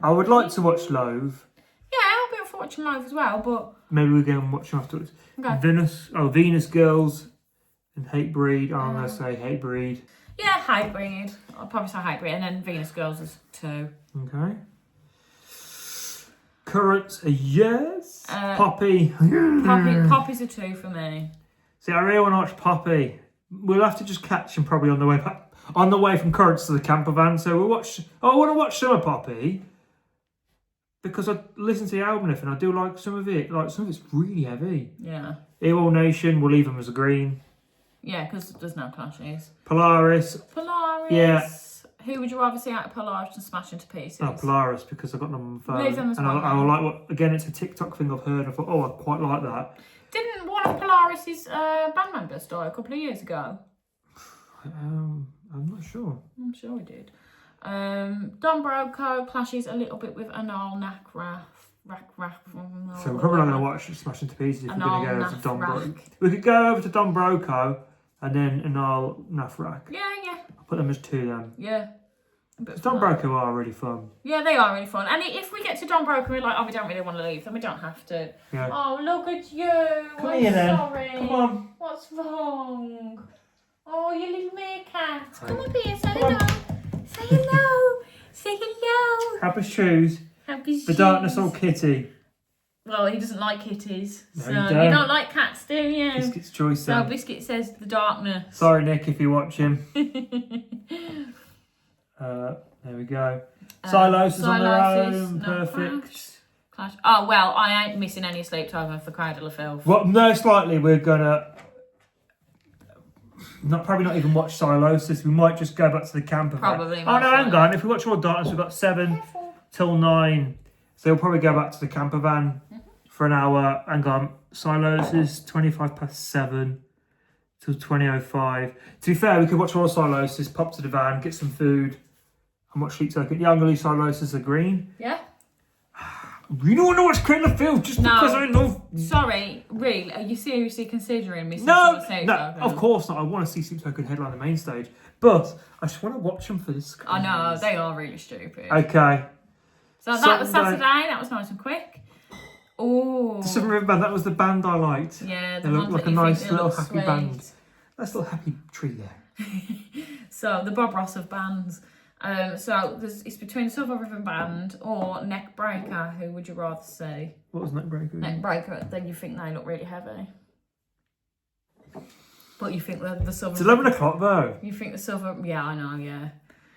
I would like to watch Loaf. Yeah, I'll be up for watching Loaf as well, but... Maybe we'll go and watch them afterwards. Okay. Venus Girls and Hatebreed. I'm going to say Hatebreed. Yeah, Hatebreed. I'll probably say Hatebreed, and then Venus Girls is 2. Okay. Currents, yes. Poppy. Poppy's a 2 for me. See, I really want to watch Poppy. We'll have to just catch him probably on the way back, on the way from Currents to the camper van. So we'll watch. Oh, I want to watch some of Poppy because I listen to the album and I do like some of it. Like some of it's really heavy. Yeah. Earwall Nation, we'll leave them as a green. Yeah, because there's no clashes. Polaris. Yeah. Who would you rather see out of Polaris and Smash into Pieces? Oh, Polaris, because I got them on my phone. Leave them as and well. I like what, again, it's a TikTok thing I've heard. I thought, oh, I quite like that. Didn't one of Polaris's band members die a couple of years ago? I'm not sure. I'm sure he did. Don Broco clashes a little bit with Anal Nakraf. So we're probably not going to watch Smash into Pieces if we're going to go over to Don Nafrak. Broco. We could go over to Don Broco and then Anal Nafrak. Yeah. I'll put them as 2 then. Yeah. Don Broco are really fun. Yeah, they are really fun. And if we get to Don Broco and we're like, oh, we don't really want to leave, then we don't have to. Yeah. Oh, look at you. Come I'm here then. sorry. Come on. What's wrong? Oh, you little meerkat. Hi. Come up here, say Come hello. Say hello. Say hello. Happy shoes. Happy The darkness old kitty. Well, he doesn't like kitties. No, So you you don't. don't like cats, do you? Biscuit's choice So then. Biscuit says the darkness. Sorry, Nick, if you're watching. There we go. Silos is on their own. Perfect. Clash. Oh, well, I ain't missing any sleep time for Cradle of Filth. Well, most likely we're gonna probably not even watch Silosis. We might just go back to the camper van. Probably. Oh no, hang on. If we watch all darkness, we've got 7 till 9. So we'll probably go back to the camper van for an hour. Hang on. Silosis 7:25 till 20:05. To be fair, we could watch all Silosis, pop to the van, get some food, and watch Sleep Token. Yeah, I'm gonna leave Silosis a green. Yeah. You don't want to watch Cradle of Filth just because I love. Sorry, really? Are you seriously considering missing No, Sleep no, Token? of course not. I want to see Sleep Token headline the main stage, but I just want to watch them for this. I know, they are really stupid. Okay. So that was Saturday. Saturday, that was nice and quick. Oh. The Southern River Band, that was the band I liked. Yeah, They the look ones like that a you nice think they little look happy sweet. band. Nice little happy tree there. So the Bob Ross of bands. So it's between Southern River Band or Neckbreaker. Who would you rather see? What was Neckbreaker? Neckbreaker. Then you think they look really heavy. But you think the Southern. It's 11 o'clock though. You think the Southern? Yeah, I know. Yeah.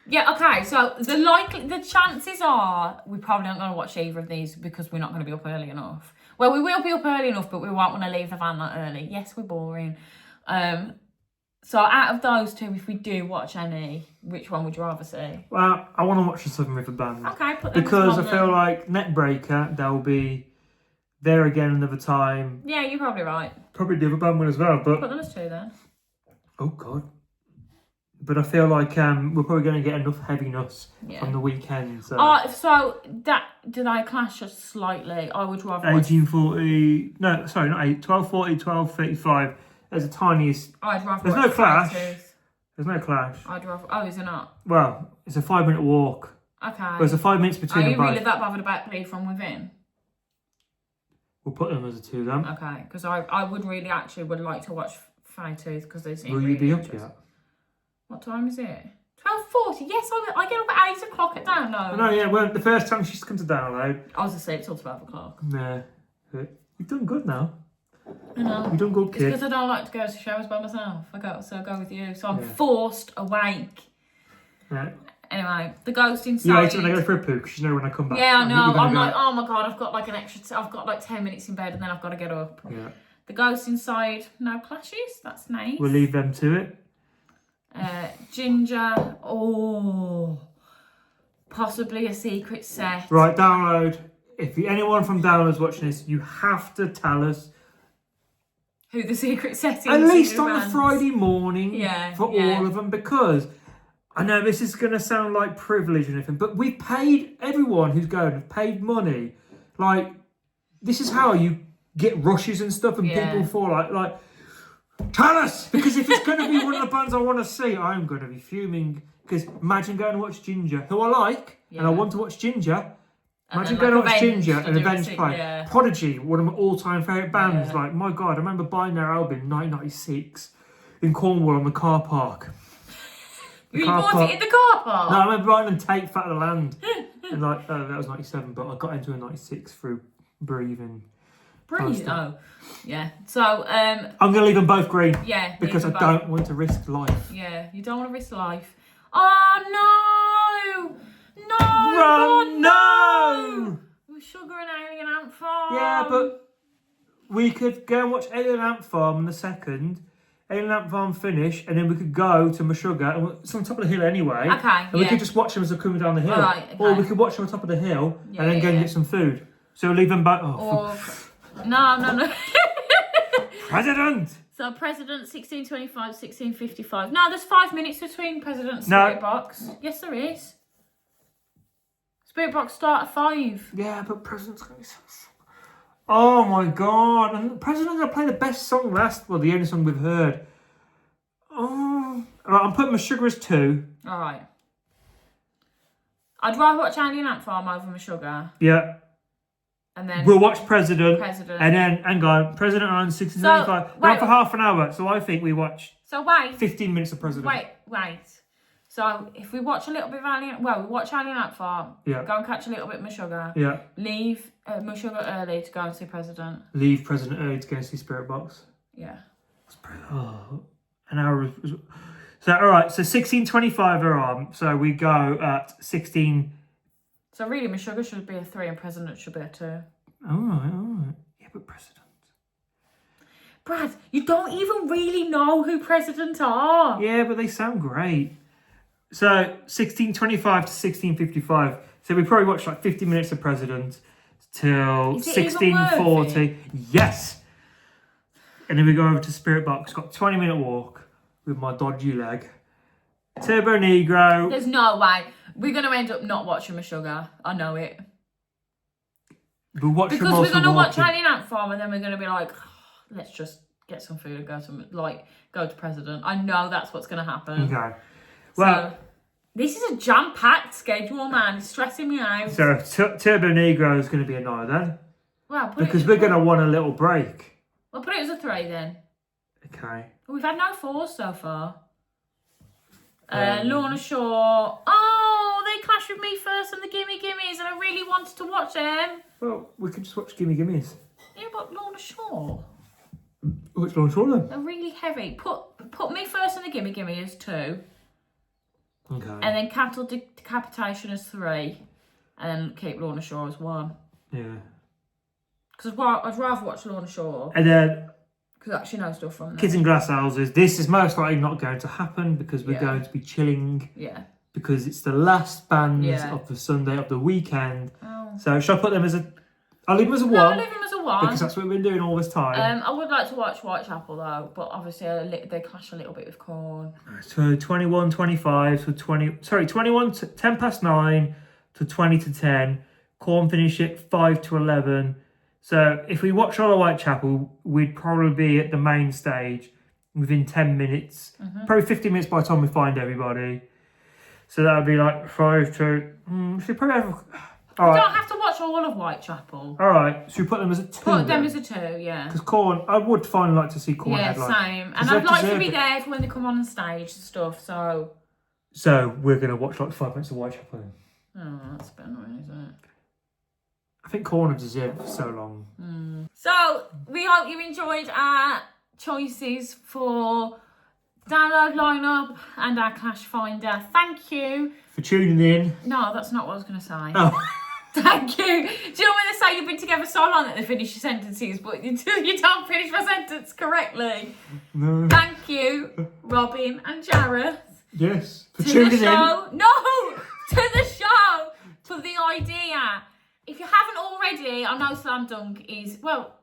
Yeah. Okay. So the chances are we probably aren't going to watch either of these because we're not going to be up early enough. Well, we will be up early enough, but we won't want to leave the van that early. Yes, we're boring. So out of those 2, if we do watch any, which one would you rather see? Well, I want to watch the Southern River Band. Okay, put them Because as I one feel then. like Neckbreaker, they'll be there again another time. Yeah, you're probably right. Probably the other band one as well, but Put them as 2 then. oh god. But I feel like we're probably going to get enough heaviness Yeah. on the weekend. So. So that did I clash just slightly? I would rather. 1840, no, sorry, not 1240, 1235. There's a tiniest. I'd rather. There's watch no clash. Fighters. There's no clash. I'd rather. Oh, is it not? Well, it's a 5-minute walk. Okay. There's a 5 minutes Are between you them both. really that bothered about Plea from Within? We'll put them as a 2 then. Okay, because I would really actually would like to watch Fighters because they seem. Will really you be up interesting. yet? What time is it? 12:40. Yes, I get up at 8 o'clock at download. No, yeah. Well, the first time she's come to download. I was asleep till 12 o'clock. Nah. You've done good now. I know. You've done good, It's kid. because I don't like to go to shows by myself. I go with you, so I'm Yeah. forced awake. Yeah. Anyway, the ghost You inside. hate it when I go for a poo because you know when I come back. Yeah, I you're know. gonna I'm go- like, oh my god, I've got like I've got like 10 minutes in bed and then I've got to get up. Yeah. The ghost inside, no clashes. That's nice. We'll leave them to it. Ginger. Oh, possibly a secret set. Right, download. If anyone from Download's watching this, you have to tell us. Who the secret set is. At least in on a advance. Friday morning Yeah, for yeah. all of them, because I know this is going to sound like privilege and everything, but we've paid everyone who's going, have paid money. Like, this is how you get rushes and stuff, and Yeah. people fall like, tell us! Because if it's going to be one of the bands I want to see, I'm going to be fuming. Because imagine going to watch Ginger, who I like, and I Yeah. want to watch Ginger. And Imagine then, going to like, watch Avenged Ginger to and do a Avenged thing, play. yeah. Prodigy, one of my all-time favourite bands. Yeah. Like, my God, I remember buying their album in 1996 in Cornwall on the car park. You car bought park. it in the car park? No, I remember buying them Take Fat of the Land. And like, that was 97, but I got into a 96 through Breathing. Brilliant. Oh, yeah. So, I'm going to leave them both green. yeah. Because I leave them both. don't want to risk life. Yeah, you don't want to risk life. Oh, no! No! Run, Lord, no! We're Sugar and Alien Ant Farm. Yeah, but we could go and watch Alien Ant Farm in the second. Alien Ant Farm finish, and then we could go to Meshuggah, and it's on top of the hill anyway. Okay, and we could just watch them as they're coming down the hill. Right, okay. Or we could watch them on top of the hill, and then go and get some food. So we'll leave them back. No. President! So President 1625, 1655. No, there's 5 minutes between President and Spirit Box. Yes, there is. Spirit Box start at 5. Yeah, but President's going to be so... Oh my God. And President's going to play the best song last. Well, the only song we've heard. Oh. Right, I'm putting Meshuggah as 2. Alright. I'd rather watch Alien Ant Farm over Meshuggah. Yeah. And then we'll watch President. And then, hang on, President on 1625. We're on for half an hour, so I think we watch 15 minutes of President. Wait. So if we watch a little bit of Alien, we watch Alien Ant Farm. Yeah. Go and catch a little bit of Meshuggah. Yeah. Leave Meshuggah early to go and see President. Leave President early to go and see Spirit Box. Yeah. An hour. So all right. So 1625 are on. So we go at 16. So really, Meshuggah should be a 3 and President should be a 2. All right. Yeah, but President. Brad, you don't even really know who President are. Yeah, but they sound great. So 1625 to 1655. So we probably watched like 50 minutes of President till 1640. Yes. And then we go over to Spirit Box. Got a 20-minute walk with my dodgy leg. Turbo Negro. There's no way. We're going to end up not watching Meshuggah. I know it. We'll watch because we're going to watch Alien Ant Farm and then we're going to be like, let's just get some food and go to President. I know that's what's going to happen. Okay. Well, so, this is a jam-packed schedule, man. It's stressing me out. So Turbo Negro is going to be a 9 then. Well, because we're going to want a little break. Well, put it as a 3 then. Okay. We've had no 4s so far. Lorna Shaw. Oh, they clashed with Me First and the Gimme Gimmes, and I really wanted to watch them. Well, we could just watch Gimme Gimmes. Yeah, but Lorna Shaw. Which Lorna Shaw then? They're really heavy. Put Me First and the Gimme Gimme as 2. Okay. And then Cattle Decapitation as 3. And keep Lorna Shaw as 1. Yeah. Because I'd rather watch Lorna Shaw. And then... because I actually know stuff from them. Kids in Glass Houses. This is most likely not going to happen because we're going to be chilling. Yeah. Because it's the last bands of the Sunday of the weekend. Oh. So should I put them as a... I'll leave them as a 1. No, I'll leave them as a 1. Because that's what we've been doing all this time. I would like to watch Whitechapel though, but obviously they clash a little bit with Korn. So 21, 25 to 20... Sorry, 21 to 10 past 9 to 20 to 10. Korn finish at 5 to 11. So if we watch all of Whitechapel, we'd probably be at the main stage within 10 minutes. Mm-hmm. Probably 15 minutes by the time we find everybody. So that would be like 5 to... should probably have... You don't have to watch all of Whitechapel. All right, so we put them as a 2. Put them as a 2, yeah. Because Korn, I would finally like to see Korn headline. Yeah, same. And I'd like to be there for when they come on stage and stuff, so... So we're going to watch like 5 minutes of Whitechapel then. Oh, that's a bit annoying, isn't it? I think Korn have deserved it for so long. So, we hope you enjoyed our choices for download lineup and our Clash Finder. Thank you. For tuning in. No, that's not what I was going to say. Oh. Thank you. Do you know when they say you've been together so long that they finish your sentences, but you don't finish my sentence correctly? No. Thank you, Robin and Jareth. Yes. For tuning in. No, to the show, for the idea. If you haven't already, I know Slam Dunk is, well...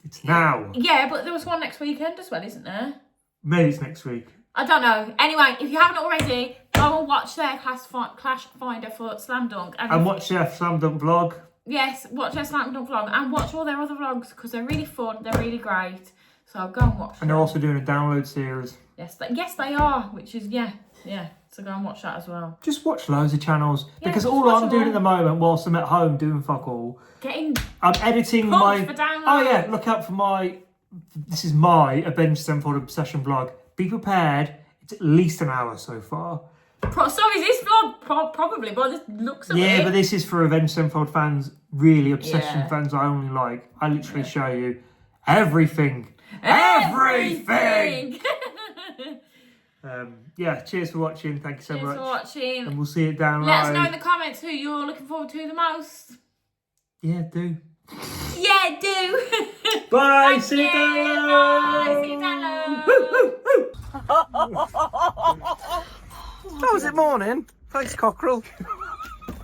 It's now. Yeah, but there was one next weekend as well, isn't there? Maybe it's next week. I don't know. Anyway, if you haven't already, go and watch their Clash Finder for Slam Dunk. And watch their Slam Dunk vlog. Yes, watch their Slam Dunk vlog. And watch all their other vlogs, because they're really fun. They're really great. So go and watch them. And they're also doing a download series. Yes, they are, which is, yeah. So go and watch that as well. Just watch loads of channels. Yeah, because all I'm doing at the moment, whilst I'm at home doing fuck all... I'm editing my... For download. Oh yeah, look out for my... This is my Avenged Sevenfold Obsession vlog. Be prepared. It's at least an hour so far. So is this vlog probably, by the looks of it. Yeah, but this is for Avenged Sevenfold fans, really Obsession fans I only like. I literally show you everything. Everything! Cheers for watching. Thank you so much. Cheers for watching. And we'll see it down Let us know in the comments who you're looking forward to the most. Yeah, do. Yeah, do. Bye, Thank see you you. down Bye, see you down. low. Oh, was it morning? Thanks, Cockerel.